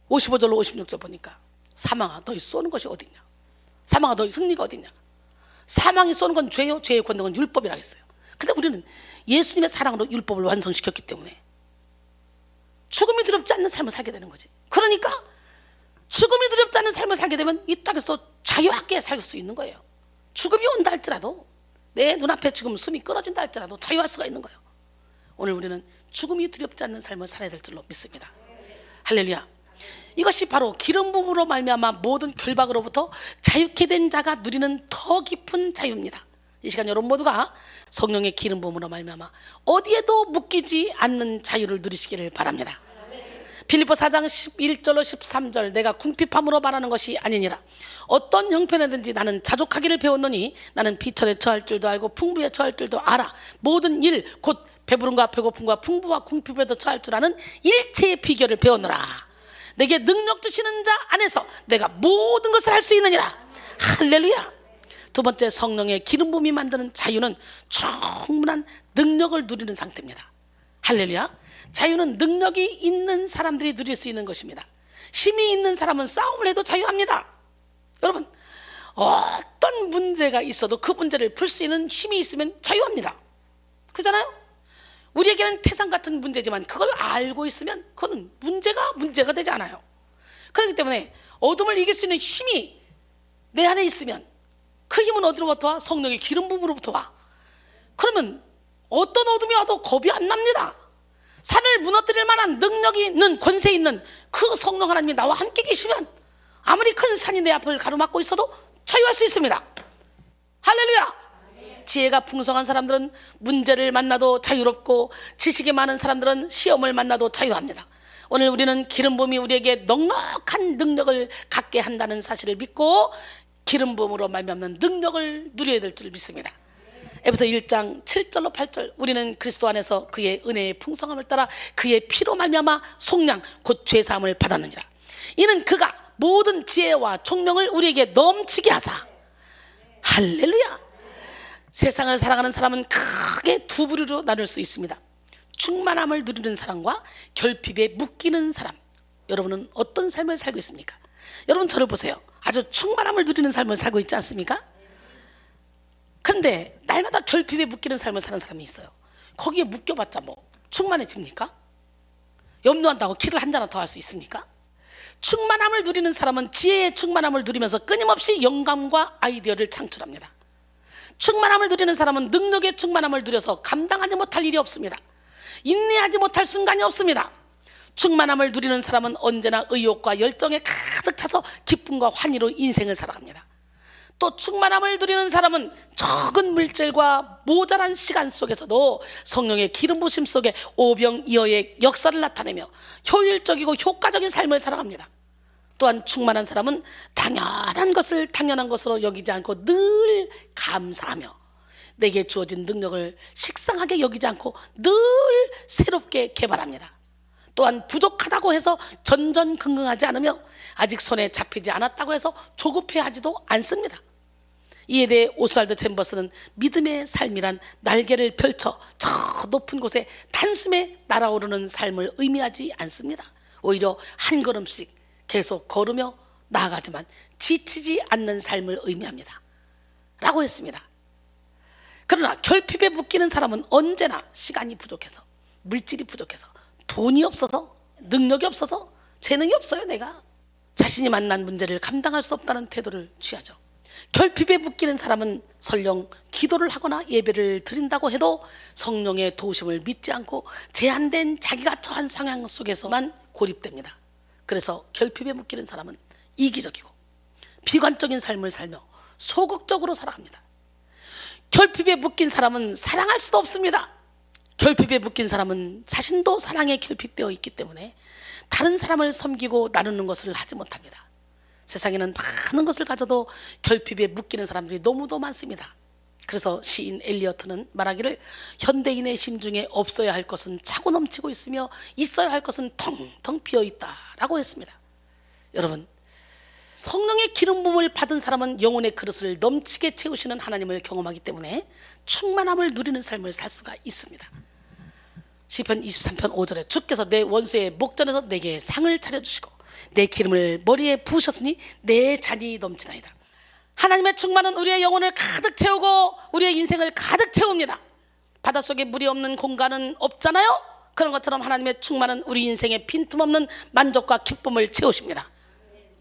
55절로 56절 보니까 사망아 너희 쏘는 것이 어딨냐, 사망아 너희 승리가 어딨냐. 사망이 쏘는 건 죄요, 죄의 권능은 율법이라 했어요. 근데 우리는 예수님의 사랑으로 율법을 완성시켰기 때문에 죽음이 두렵지 않는 삶을 살게 되는 거지. 그러니까 죽음이 두렵지 않는 삶을 살게 되면 이 땅에서 자유하게 살 수 있는 거예요. 죽음이 온다 할지라도 내 눈앞에 지금 숨이 끊어진다 할지라도 자유할 수가 있는 거예요. 오늘 우리는 죽음이 두렵지 않는 삶을 살아야 될 줄로 믿습니다. 할렐루야. 이것이 바로 기름 부음으로 말미암아 모든 결박으로부터 자유케 된 자가 누리는 더 깊은 자유입니다. 이 시간 여러분 모두가 성령의 기름 부음으로 말미암아 어디에도 묶이지 않는 자유를 누리시기를 바랍니다. 빌립보 4장 11절로 13절 내가 궁핍함으로 말하는 것이 아니니라. 어떤 형편에든지 나는 자족하기를 배웠노니 나는 비천에 처할 줄도 알고 풍부에 처할 줄도 알아. 모든 일 곧 배부름과 배고픔과 풍부와 궁핍에도 처할 줄 아는 일체의 비결을 배웠노라. 내게 능력 주시는 자 안에서 내가 모든 것을 할 수 있느니라. 할렐루야. 두 번째, 성령의 기름 부음이 만드는 자유는 충분한 능력을 누리는 상태입니다. 할렐루야. 자유는 능력이 있는 사람들이 누릴 수 있는 것입니다. 힘이 있는 사람은 싸움을 해도 자유합니다. 여러분, 어떤 문제가 있어도 그 문제를 풀 수 있는 힘이 있으면 자유합니다. 그렇잖아요? 우리에게는 태산 같은 문제지만 그걸 알고 있으면 그건 문제가 되지 않아요. 그렇기 때문에 어둠을 이길 수 있는 힘이 내 안에 있으면 그 힘은 어디로부터 와? 성령의 기름 부음으로부터 와. 그러면 어떤 어둠이 와도 겁이 안 납니다. 산을 무너뜨릴 만한 능력이 있는, 권세 있는 그 성령 하나님이 나와 함께 계시면 아무리 큰 산이 내 앞을 가로막고 있어도 자유할 수 있습니다. 할렐루야. 지혜가 풍성한 사람들은 문제를 만나도 자유롭고 지식이 많은 사람들은 시험을 만나도 자유합니다. 오늘 우리는 기름 부음이 우리에게 넉넉한 능력을 갖게 한다는 사실을 믿고 기름 부음으로 말미암는 능력을 누려야 될 줄 믿습니다. 에베소 1장 7절로 8절, 우리는 그리스도 안에서 그의 은혜의 풍성함을 따라 그의 피로 말미암아 속량 곧 죄사함을 받았느니라. 이는 그가 모든 지혜와 총명을 우리에게 넘치게 하사. 할렐루야. 세상을 살아가는 사람은 크게 두 부류로 나눌 수 있습니다. 충만함을 누리는 사람과 결핍에 묶이는 사람. 여러분은 어떤 삶을 살고 있습니까? 여러분 저를 보세요. 아주 충만함을 누리는 삶을 살고 있지 않습니까? 그런데 날마다 결핍에 묶이는 삶을 사는 사람이 있어요. 거기에 묶여봤자 뭐 충만해집니까? 염려한다고 키를 한 잔 더 할 수 있습니까? 충만함을 누리는 사람은 지혜의 충만함을 누리면서 끊임없이 영감과 아이디어를 창출합니다. 충만함을 누리는 사람은 능력의 충만함을 누려서 감당하지 못할 일이 없습니다. 인내하지 못할 순간이 없습니다. 충만함을 누리는 사람은 언제나 의욕과 열정에 가득 차서 기쁨과 환희로 인생을 살아갑니다. 또 충만함을 누리는 사람은 적은 물질과 모자란 시간 속에서도 성령의 기름 부으심 속에 오병이어의 역사를 나타내며 효율적이고 효과적인 삶을 살아갑니다. 또한 충만한 사람은 당연한 것을 당연한 것으로 여기지 않고 늘 감사하며 내게 주어진 능력을 식상하게 여기지 않고 늘 새롭게 개발합니다. 또한 부족하다고 해서 전전긍긍하지 않으며 아직 손에 잡히지 않았다고 해서 조급해하지도 않습니다. 이에 대해 오스왈드 챔버스는 믿음의 삶이란 날개를 펼쳐 저 높은 곳에 단숨에 날아오르는 삶을 의미하지 않습니다. 오히려 한 걸음씩 계속 걸으며 나아가지만 지치지 않는 삶을 의미합니다 라고 했습니다. 그러나 결핍에 묶이는 사람은 언제나 시간이 부족해서, 물질이 부족해서, 돈이 없어서, 능력이 없어서, 재능이 없어요. 내가 자신이 만난 문제를 감당할 수 없다는 태도를 취하죠. 결핍에 묶이는 사람은 설령 기도를 하거나 예배를 드린다고 해도 성령의 도우심을 믿지 않고 제한된 자기가 처한 상황 속에서만 고립됩니다. 그래서 결핍에 묶이는 사람은 이기적이고 비관적인 삶을 살며 소극적으로 살아갑니다. 결핍에 묶인 사람은 사랑할 수도 없습니다. 결핍에 묶인 사람은 자신도 사랑에 결핍되어 있기 때문에 다른 사람을 섬기고 나누는 것을 하지 못합니다. 세상에는 많은 것을 가져도 결핍에 묶이는 사람들이 너무도 많습니다. 그래서 시인 엘리어트는 말하기를 현대인의 심중에 없어야 할 것은 차고 넘치고 있으며 있어야 할 것은 텅텅 비어있다라고 했습니다. 여러분, 성령의 기름 부음을 받은 사람은 영혼의 그릇을 넘치게 채우시는 하나님을 경험하기 때문에 충만함을 누리는 삶을 살 수가 있습니다. 시편 23편 5절에 주께서 내 원수의 목전에서 내게 상을 차려주시고 내 기름을 머리에 부으셨으니 내 잔이 넘치나이다. 하나님의 충만은 우리의 영혼을 가득 채우고 우리의 인생을 가득 채웁니다. 바닷속에 물이 없는 공간은 없잖아요. 그런 것처럼 하나님의 충만은 우리 인생의 빈틈없는 만족과 기쁨을 채우십니다.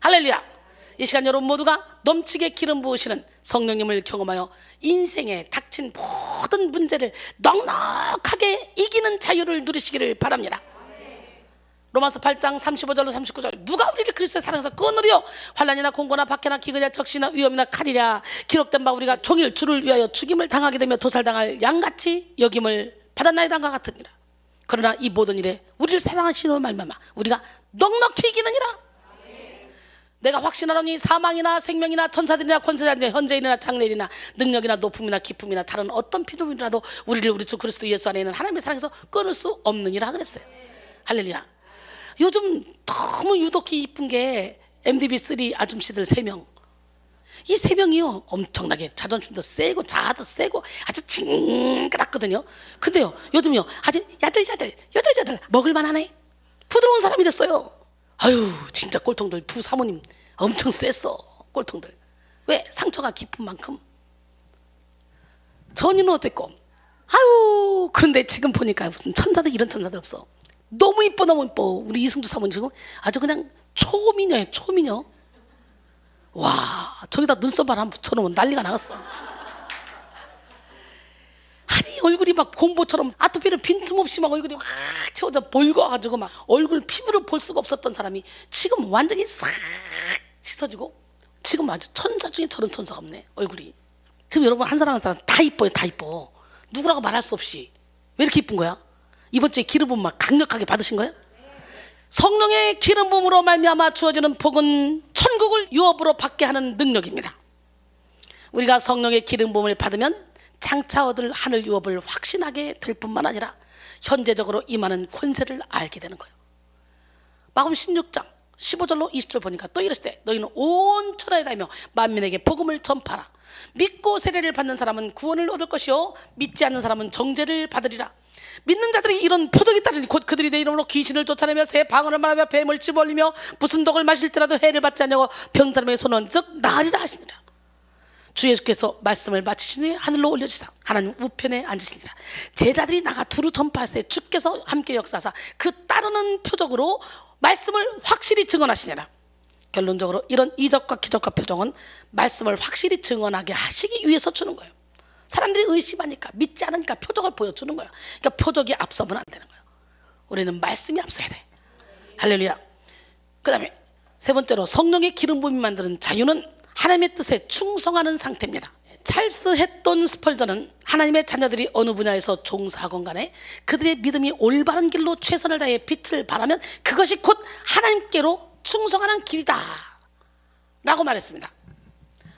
할렐루야. 이 시간 여러분 모두가 넘치게 기름 부으시는 성령님을 경험하여 인생에 닥친 모든 문제를 넉넉하게 이기는 자유를 누리시기를 바랍니다. 로마서 8장 35절로 39절, 누가 우리를 그리스도의 사랑에서 끊으리요? 환난이나 공고나 박해나 기근이나 적시나 위험이나 칼이랴. 기록된 바 우리가 종일 주를 위하여 죽임을 당하게 되며 도살당할 양같이 여김을 받았나이다가 같으니라. 그러나 이 모든 일에 우리를 사랑하시는 말미암아 우리가 넉넉히 이기느니라. 내가 확신하노니 사망이나 생명이나 천사들이나 권세자들이나 현재일이나 장래일이나 능력이나 높음이나 기쁨이나 다른 어떤 피조물이라도 우리를 우리 주 그리스도 예수 안에 있는 하나님의 사랑에서 끊을 수 없느니라 그랬어요. 할렐루야. 요즘 너무 유독히 이쁜 게 MDB3 아줌씨들 3명. 이 3명이요 엄청나게 자존심도 세고 자아도 세고 아주 징그럽거든요. 근데요 요즘요 아주 야들야들 먹을만하네. 부드러운 사람이 됐어요. 아유 진짜 꼴통들 두 사모님 엄청 셌어. 꼴통들. 왜? 상처가 깊은 만큼. 전이는 어땠고? 아유 근데 지금 보니까 무슨 천사들 이런 천사들 없어. 너무 이뻐 너무 이뻐. 우리 이승주 사모님 지금 아주 그냥 초미녀예요. 초미녀. 와 저기다 눈썹만 한번 붙여놓으면 난리가 나갔어. 아니 얼굴이 막 곰보처럼 아토피를 빈틈없이 막 얼굴이 확 채워져 벌거가지고 막 얼굴 피부를 볼 수가 없었던 사람이 지금 완전히 싹 씻어지고 지금 아주 천사 중에 저런 천사가 없네. 얼굴이 지금 여러분 한 사람 한 사람 다 이뻐요. 다 이뻐. 누구라고 말할 수 없이. 왜 이렇게 이쁜 거야? 이번 주에 기름 부음 막 강력하게 받으신 거예요? 성령의 기름 부음으로 말미암아 주어지는 복은 천국을 유업으로 받게 하는 능력입니다. 우리가 성령의 기름 부음을 받으면 장차 얻을 하늘 유업을 확신하게 될 뿐만 아니라 현재적으로 임하는 권세를 알게 되는 거예요. 마가복음 16장 15절로 20절 보니까 또 이르시되 너희는 온 천하에 다니며 만민에게 복음을 전파하라. 믿고 세례를 받는 사람은 구원을 얻을 것이요 믿지 않는 사람은 정죄를 받으리라. 믿는 자들이 이런 표적이 따르니 곧 그들이 내 이름으로 귀신을 쫓아내며 새 방언을 말하며 뱀을 집어올리며 무슨 독을 마실지라도 해를 받지 않냐고 병든 사람의 손은 즉 나으리라 하시니라. 주 예수께서 말씀을 마치신 후에 하늘로 올려지사 하나님 우편에 앉으시니라. 제자들이 나가 두루 전파하세 주께서 함께 역사하사 그 따르는 표적으로 말씀을 확실히 증언하시니라. 결론적으로 이런 이적과 기적과 표적은 말씀을 확실히 증언하게 하시기 위해서 주는 거예요. 사람들이 의심하니까 믿지 않으니까 표적을 보여주는 거예요. 그러니까 표적이 앞서면 안 되는 거예요. 우리는 말씀이 앞서야 돼. 할렐루야. 그 다음에 세 번째로 성령의 기름 부음이 만드는 자유는 하나님의 뜻에 충성하는 상태입니다. 찰스 햇돈 스펄전은 하나님의 자녀들이 어느 분야에서 종사하건 간에 그들의 믿음이 올바른 길로 최선을 다해 빛을 발하면 그것이 곧 하나님께로 충성하는 길이다 라고 말했습니다.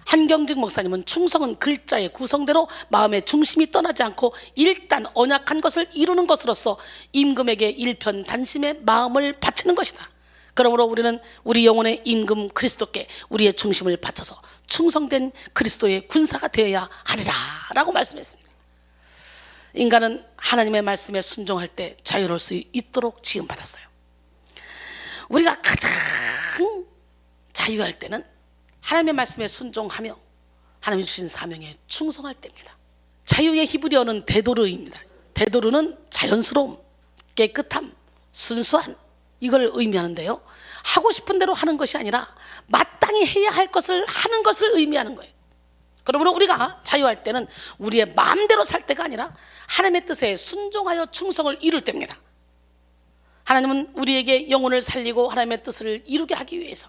한경직 목사님은 충성은 글자의 구성대로 마음의 중심이 떠나지 않고 일단 언약한 것을 이루는 것으로서 임금에게 일편단심의 마음을 바치는 것이다. 그러므로 우리는 우리 영혼의 임금 그리스도께 우리의 중심을 바쳐서 충성된 그리스도의 군사가 되어야 하리라 라고 말씀했습니다. 인간은 하나님의 말씀에 순종할 때 자유로울 수 있도록 지음받았어요. 우리가 가장 자유할 때는 하나님의 말씀에 순종하며 하나님이 주신 사명에 충성할 때입니다. 자유의 히브리어는 데도르입니다. 데도르는 자연스러움, 깨끗함, 순수한 이걸 의미하는데요, 하고 싶은 대로 하는 것이 아니라 마땅히 해야 할 것을 하는 것을 의미하는 거예요. 그러므로 우리가 자유할 때는 우리의 마음대로 살 때가 아니라 하나님의 뜻에 순종하여 충성을 이룰 때입니다. 하나님은 우리에게 영혼을 살리고 하나님의 뜻을 이루게 하기 위해서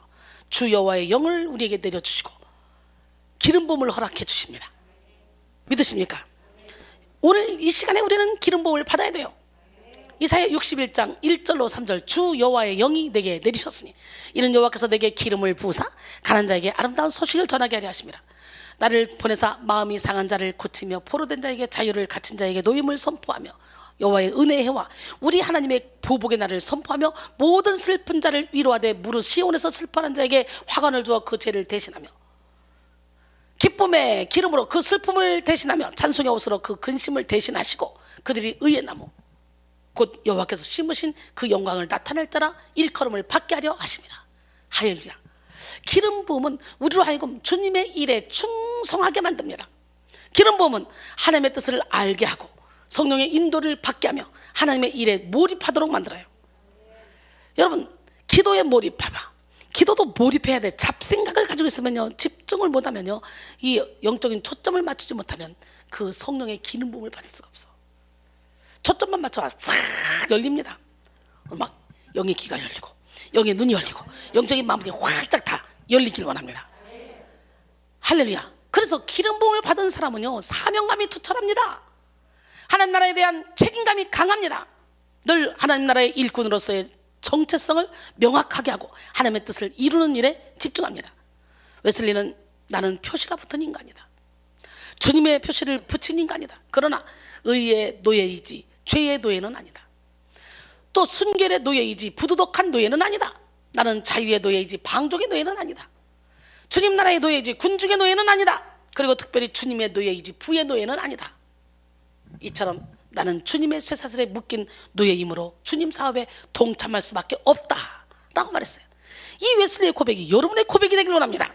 주 여호와의 영을 우리에게 내려주시고 기름 부음을 허락해 주십니다. 믿으십니까? 오늘 이 시간에 우리는 기름 부음을 받아야 돼요. 이사야 61장 1절로 3절 주 여호와의 영이 내게 내리셨으니 이는 여호와께서 내게 기름을 부으사 가난 자에게 아름다운 소식을 전하게 하려 하심이라. 나를 보내사 마음이 상한 자를 고치며 포로된 자에게 자유를 갇힌 자에게 노임을 선포하며 여호와의 은혜의 해와 우리 하나님의 보복의 날을 선포하며 모든 슬픈 자를 위로하되 무릇 시온에서 슬퍼하는 자에게 화관을 주어 그 죄를 대신하며 기쁨의 기름으로 그 슬픔을 대신하며 찬송의 옷으로 그 근심을 대신하시고 그들이 의의 나무 곧 여호와께서 심으신 그 영광을 나타낼 자라 일컬음을 받게 하려 하심이라. 할렐루야. 기름 부음은 우리로 하여금 주님의 일에 충성하게 만듭니다. 기름 부음은 하나님의 뜻을 알게 하고 성령의 인도를 받게 하며 하나님의 일에 몰입하도록 만들어요. 여러분, 기도에 몰입해봐. 기도도 몰입해야 돼. 잡생각을 가지고 있으면요, 집중을 못하면요, 이 영적인 초점을 맞추지 못하면 그 성령의 기름 부음을 받을 수가 없어. 초점만 맞춰봐 싹 열립니다. 막 영의 귀가 열리고 영의 눈이 열리고 영적인 마음이 활짝 다 열리길 원합니다. 할렐루야. 그래서 기름 부음을 받은 사람은요, 사명감이 투철합니다. 하나님 나라에 대한 책임감이 강합니다. 늘 하나님 나라의 일꾼으로서의 정체성을 명확하게 하고 하나님의 뜻을 이루는 일에 집중합니다. 웨슬리는 나는 표시가 붙은 인간이다. 주님의 표시를 붙인 인간이다. 그러나 의의 노예이지 죄의 노예는 아니다. 또 순결의 노예이지 부도덕한 노예는 아니다. 나는 자유의 노예이지 방종의 노예는 아니다. 주님 나라의 노예이지 군중의 노예는 아니다. 그리고 특별히 주님의 노예이지 부의 노예는 아니다. 이처럼 나는 주님의 쇠사슬에 묶인 노예이므로 주님 사업에 동참할 수밖에 없다 라고 말했어요. 이 웨슬리의 고백이 여러분의 고백이 되길 원합니다.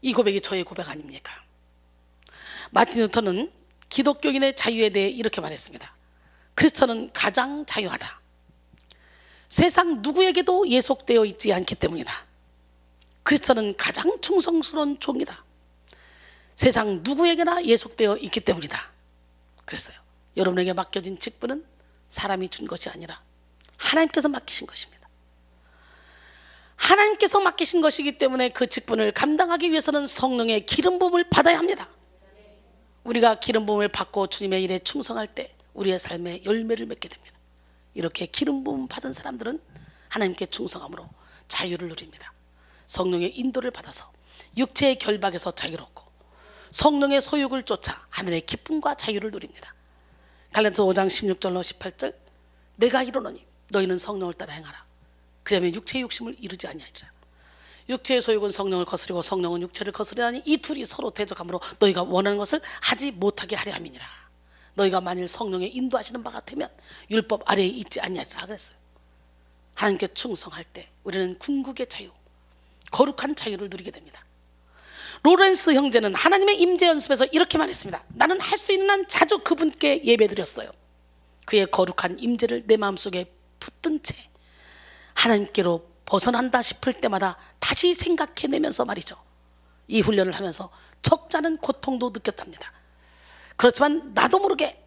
이 고백이 저의 고백 아닙니까? 마틴 루터는 기독교인의 자유에 대해 이렇게 말했습니다. 크리스천은 가장 자유하다. 세상 누구에게도 예속되어 있지 않기 때문이다. 크리스천은 가장 충성스러운 종이다. 세상 누구에게나 예속되어 있기 때문이다. 그랬어요. 여러분에게 맡겨진 직분은 사람이 준 것이 아니라 하나님께서 맡기신 것입니다. 하나님께서 맡기신 것이기 때문에 그 직분을 감당하기 위해서는 성령의 기름 부음을 받아야 합니다. 우리가 기름 부음을 받고 주님의 일에 충성할 때 우리의 삶에 열매를 맺게 됩니다. 이렇게 기름 부음 받은 사람들은 하나님께 충성함으로 자유를 누립니다. 성령의 인도를 받아서 육체의 결박에서 자유롭고 성령의 소욕을 쫓아 하늘의 기쁨과 자유를 누립니다. 갈라디아서 5장 16절로 18절 내가 이르노니 너희는 성령을 따라 행하라. 그러면 육체의 욕심을 이루지 아니하리라. 육체의 소욕은 성령을 거스리고 성령은 육체를 거스리다니 이 둘이 서로 대적하므로 너희가 원하는 것을 하지 못하게 하려 함이니라. 너희가 만일 성령의 인도하시는 바 같으면 율법 아래에 있지 아니하리라 그랬어요. 하나님께 충성할 때 우리는 궁극의 자유, 거룩한 자유를 누리게 됩니다. 로렌스 형제는 하나님의 임재 연습에서 이렇게 말했습니다. 나는 할 수 있는 한 자주 그분께 예배드렸어요. 그의 거룩한 임재를 내 마음속에 붙든 채 하나님께로 벗어난다 싶을 때마다 다시 생각해내면서 말이죠. 이 훈련을 하면서 적잖은 고통도 느꼈답니다. 그렇지만 나도 모르게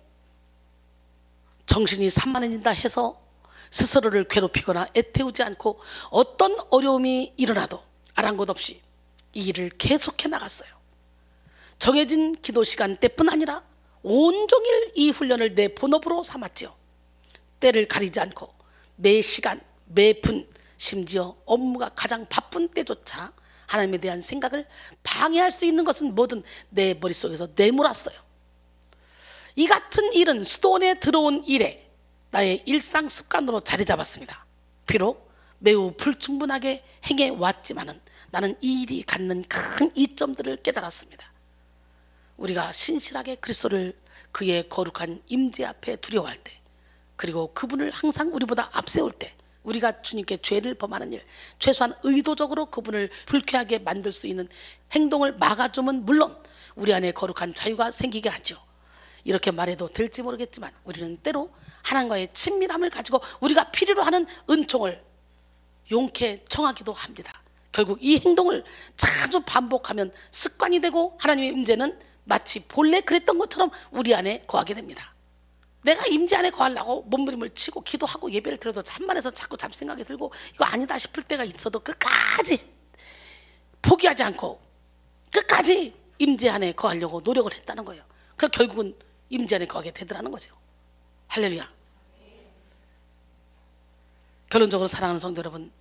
정신이 산만해진다 해서 스스로를 괴롭히거나 애태우지 않고 어떤 어려움이 일어나도 아랑곳 없이 이 일을 계속해 나갔어요. 정해진 기도 시간대뿐 아니라 온종일 이 훈련을 내 본업으로 삼았지요. 때를 가리지 않고 매 시간, 매 분, 심지어 업무가 가장 바쁜 때조차 하나님에 대한 생각을 방해할 수 있는 것은 뭐든 내 머릿속에서 내몰았어요. 이 같은 일은 수도원에 들어온 이래 나의 일상 습관으로 자리 잡았습니다. 비록 매우 불충분하게 행해왔지만은 나는 이 일이 갖는 큰 이점들을 깨달았습니다. 우리가 신실하게 그리스도를 그의 거룩한 임재 앞에 두려워할 때, 그리고 그분을 항상 우리보다 앞세울 때, 우리가 주님께 죄를 범하는 일, 최소한 의도적으로 그분을 불쾌하게 만들 수 있는 행동을 막아주면 물론 우리 안에 거룩한 자유가 생기게 하죠. 이렇게 말해도 될지 모르겠지만 우리는 때로 하나님과의 친밀함을 가지고 우리가 필요로 하는 은총을 용케 청하기도 합니다. 결국 이 행동을 자주 반복하면 습관이 되고 하나님의 임재는 마치 본래 그랬던 것처럼 우리 안에 거하게 됩니다. 내가 임재 안에 거하려고 몸부림을 치고 기도하고 예배를 드려도 잠만해서 자꾸 잡생각이 들고 이거 아니다 싶을 때가 있어도 끝까지 포기하지 않고 끝까지 임재 안에 거하려고 노력을 했다는 거예요. 그래서 결국은 임재 안에 거하게 되더라는 거죠. 할렐루야. 결론적으로 사랑하는 성도 여러분,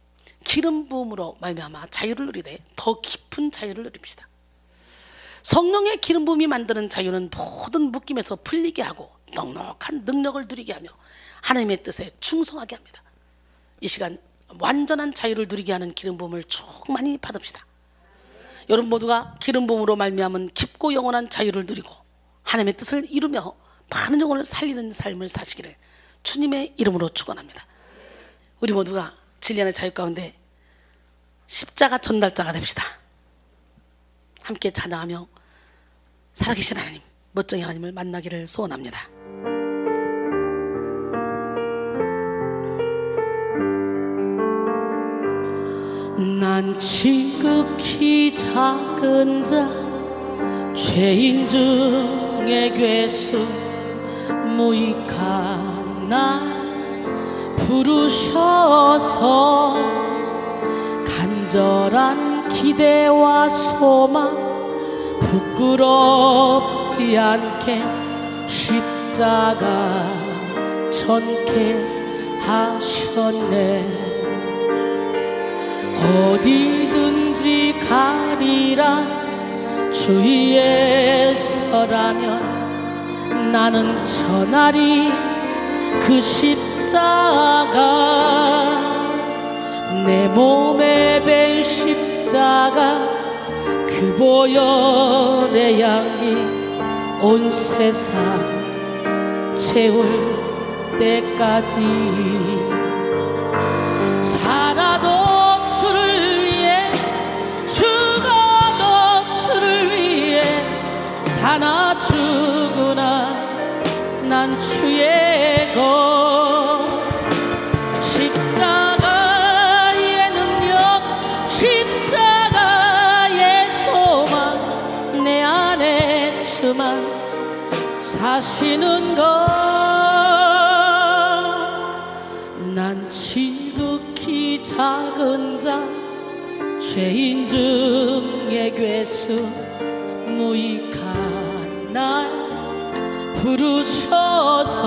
기름 부음으로 말미암아 자유를 누리되 더 깊은 자유를 누립시다. 성령의 기름 부음이 만드는 자유는 모든 묶임에서 풀리게 하고 넉넉한 능력을 누리게 하며 하나님의 뜻에 충성하게 합니다. 이 시간 완전한 자유를 누리게 하는 기름 부음을 충만히 받읍시다. 여러분 모두가 기름 부음으로 말미암은 깊고 영원한 자유를 누리고 하나님의 뜻을 이루며 많은 영혼을 살리는 삶을 사시기를 주님의 이름으로 축원합니다. 우리 모두가 진리 안의 자유 가운데 십자가 전달자가 됩시다. 함께 찬양하며 살아계신 하나님, 멋쟁이 하나님을 만나기를 소원합니다. 난 지극히 작은 자, 죄인 중에 괴수, 무익한 날 부르셔서 간절한 기대와 소망 부끄럽지 않게 십자가 전케 하셨네. 어디든지 가리라 주위에서라면 나는 전하리 그 십자가. 내 몸에 밴 십자가 그 보혈의 향기 온 세상 채울 때까지 살아도 주를 위해 죽어도 주를 위해 사나 죽으나 난 주의 것. 십자가의 능력 십자가의 소망 내 안에 주만 사시는 것. 난 지극히 작은 자, 죄인 중에 괴수, 무익한 날 부르셔서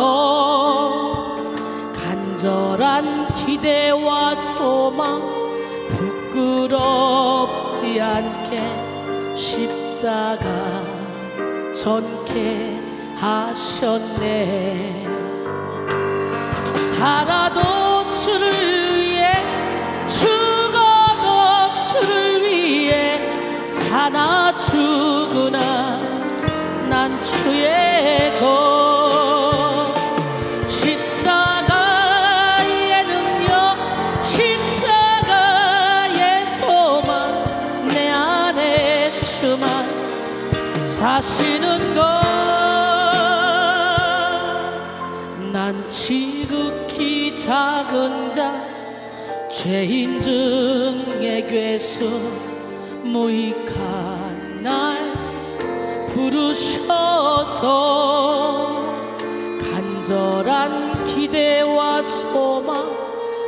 간절한 기대와 소망 부끄럽지 않게 십자가 전케 하셨네. 살아도 주를 위해 죽어도 주를 위해 사나 죽으나 난 주의 것. 십자가에는요 십자가의 소망 내 안에 주만 사시는 것. 난 지극히 작은 자 죄인 중에 괴수 무익한 날 부르셔서 간절한 기대와 소망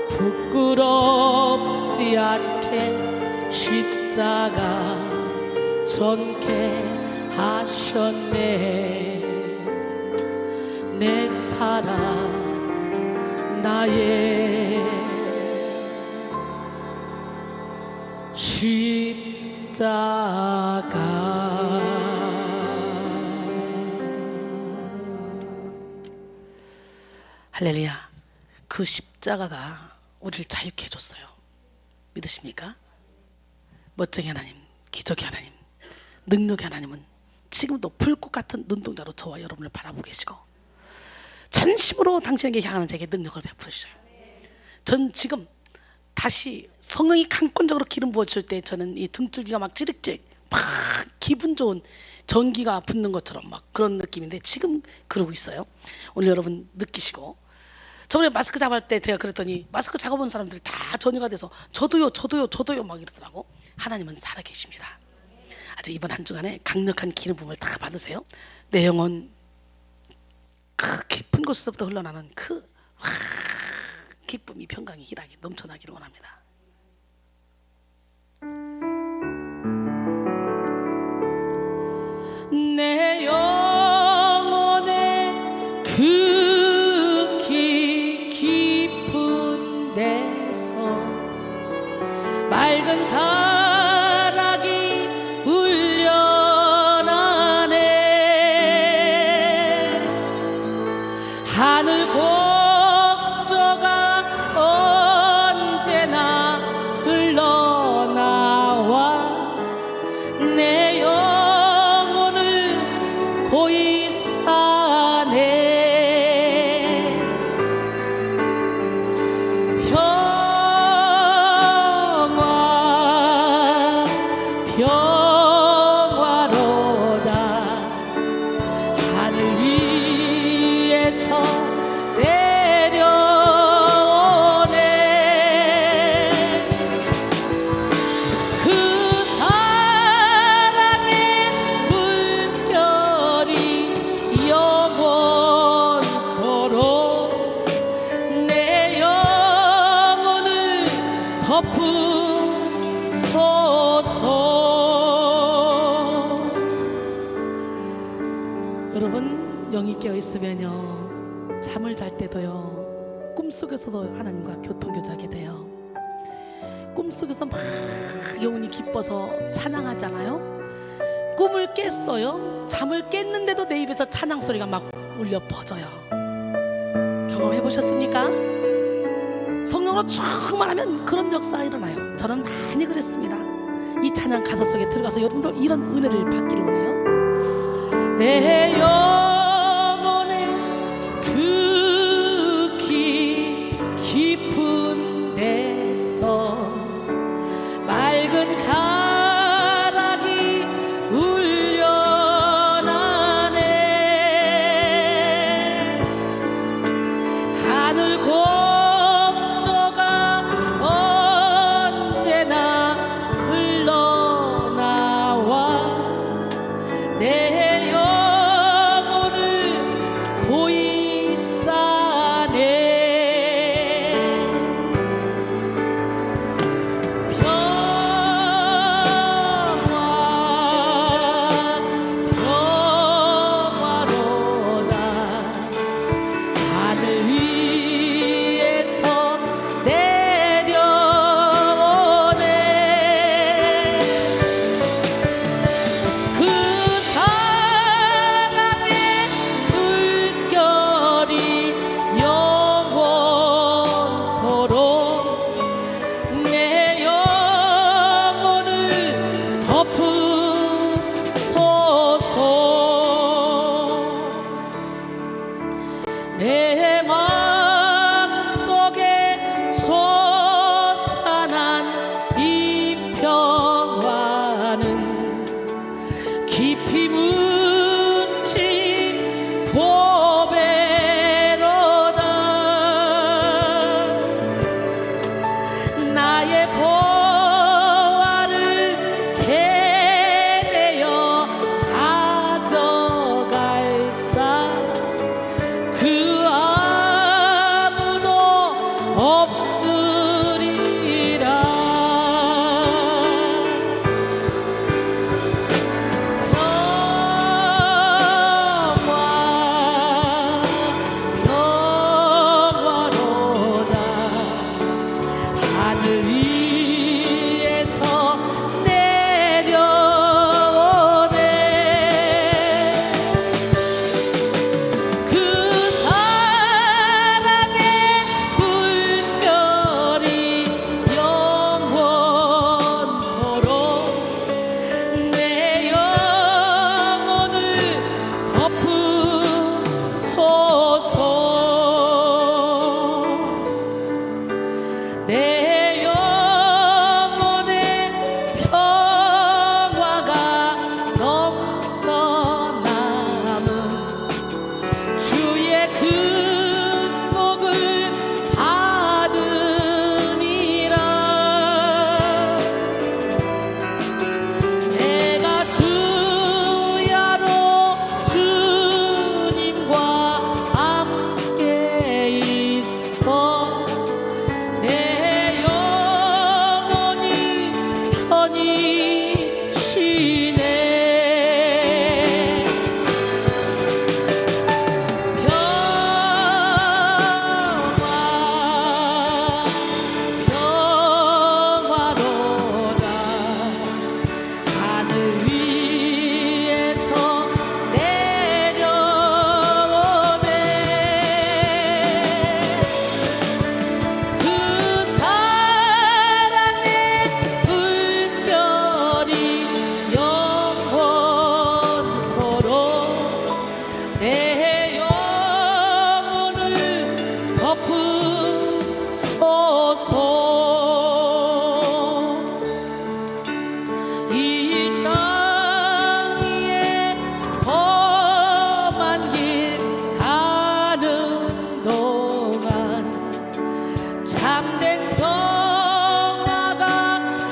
부끄럽지 않게 십자가 전케 하셨네. 내 사랑 나의 십자가. 할렐루야. 그 십자가가 우리를 자유케 해줬어요. 믿으십니까? 멋쟁이 하나님, 기적의 하나님, 능력의 하나님은 지금도 불꽃 같은 눈동자로 저와 여러분을 바라보고 계시고 전심으로 당신에게 향하는 자에게 능력을 베풀어 주셔요. 전 지금 다시 성령이 강권적으로 기름 부어줄 때 저는 이 등줄기가 막 찌릿찌릿 막 기분 좋은 전기가 붙는 것처럼 막 그런 느낌인데 지금 그러고 있어요. 오늘 여러분 느끼시고, 저번에 마스크 잡을 때 제가 그랬더니 마스크 작업한 사람들 다 전이가 돼서 저도요 막 이러더라고. 하나님은 살아계십니다. 아주 이번 한 주간에 강력한 기름 부음을 다 받으세요. 내 영혼 그 깊은 곳에서부터 흘러나는 그 기쁨이 평강이 희락이 넘쳐나기를 원합니다. 내 영혼의 극히 깊은 데서 맑은 가락이 울려나네. 하늘 곡조가 언제나 흘러나와 내 영혼을 고이 싸네. 평화로다. 하늘 위에서 내려오네. 그 사랑의 물결이 영원토록 내 영혼을 덮으소서. 여러분 영이 깨어있으면요 잠을 잘 때도요 꿈속에서도 하나님과 교통교제하게 돼요. 꿈속에서 막 영혼이 기뻐서 찬양하잖아요. 꿈을 깼어요. 잠을 깼는데도 내 입에서 찬양 소리가 막 울려 퍼져요. 경험해 보셨습니까? 성령으로 충만하면 그런 역사가 일어나요. 저는 많이 그랬습니다. 이 찬양 가사 속에 들어가서 여러분도 이런 은혜를 받기를 원해요. 내 영혼의 극히 깊은 데서 맑은 가락이 울려나네. 하늘 곡조가 언제나 흘러나와 내 영혼을 고이 싸네. 하늘 위에서 내려오네. 그 사랑의 불별이 영원토록 내 영혼을 덮으소서. 내 영혼에 평화가 넘쳐남은 주의 근목을 받으니라. 내가 주야로 주님과 함께 있어 내 영혼이 편히 쉬네. 평화로다. 하늘 위에서 내려오네. 그 사랑의 불별이 영원토록 내 영혼을 덮으소서. 이 땅 위에 험한 길 가는 동안 참된 평화가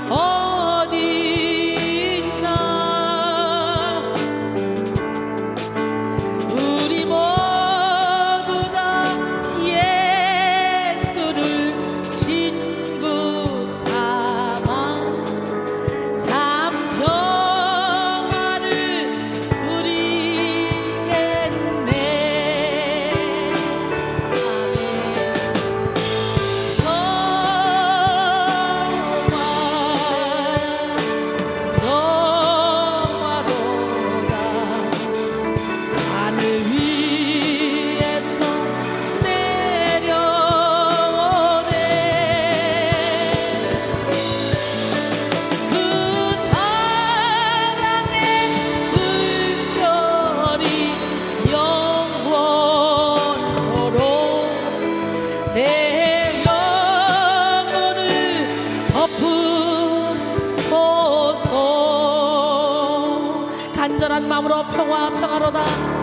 어디 있나. 우리 모두 다 예수를 친구 삼아 참 평화를 누리겠네. 평화로다. 하늘 위에서 내려오네. 그 사랑의 불별이 영원토록 내 영혼을 덮으소서. 간절한 마음으로 평화로다.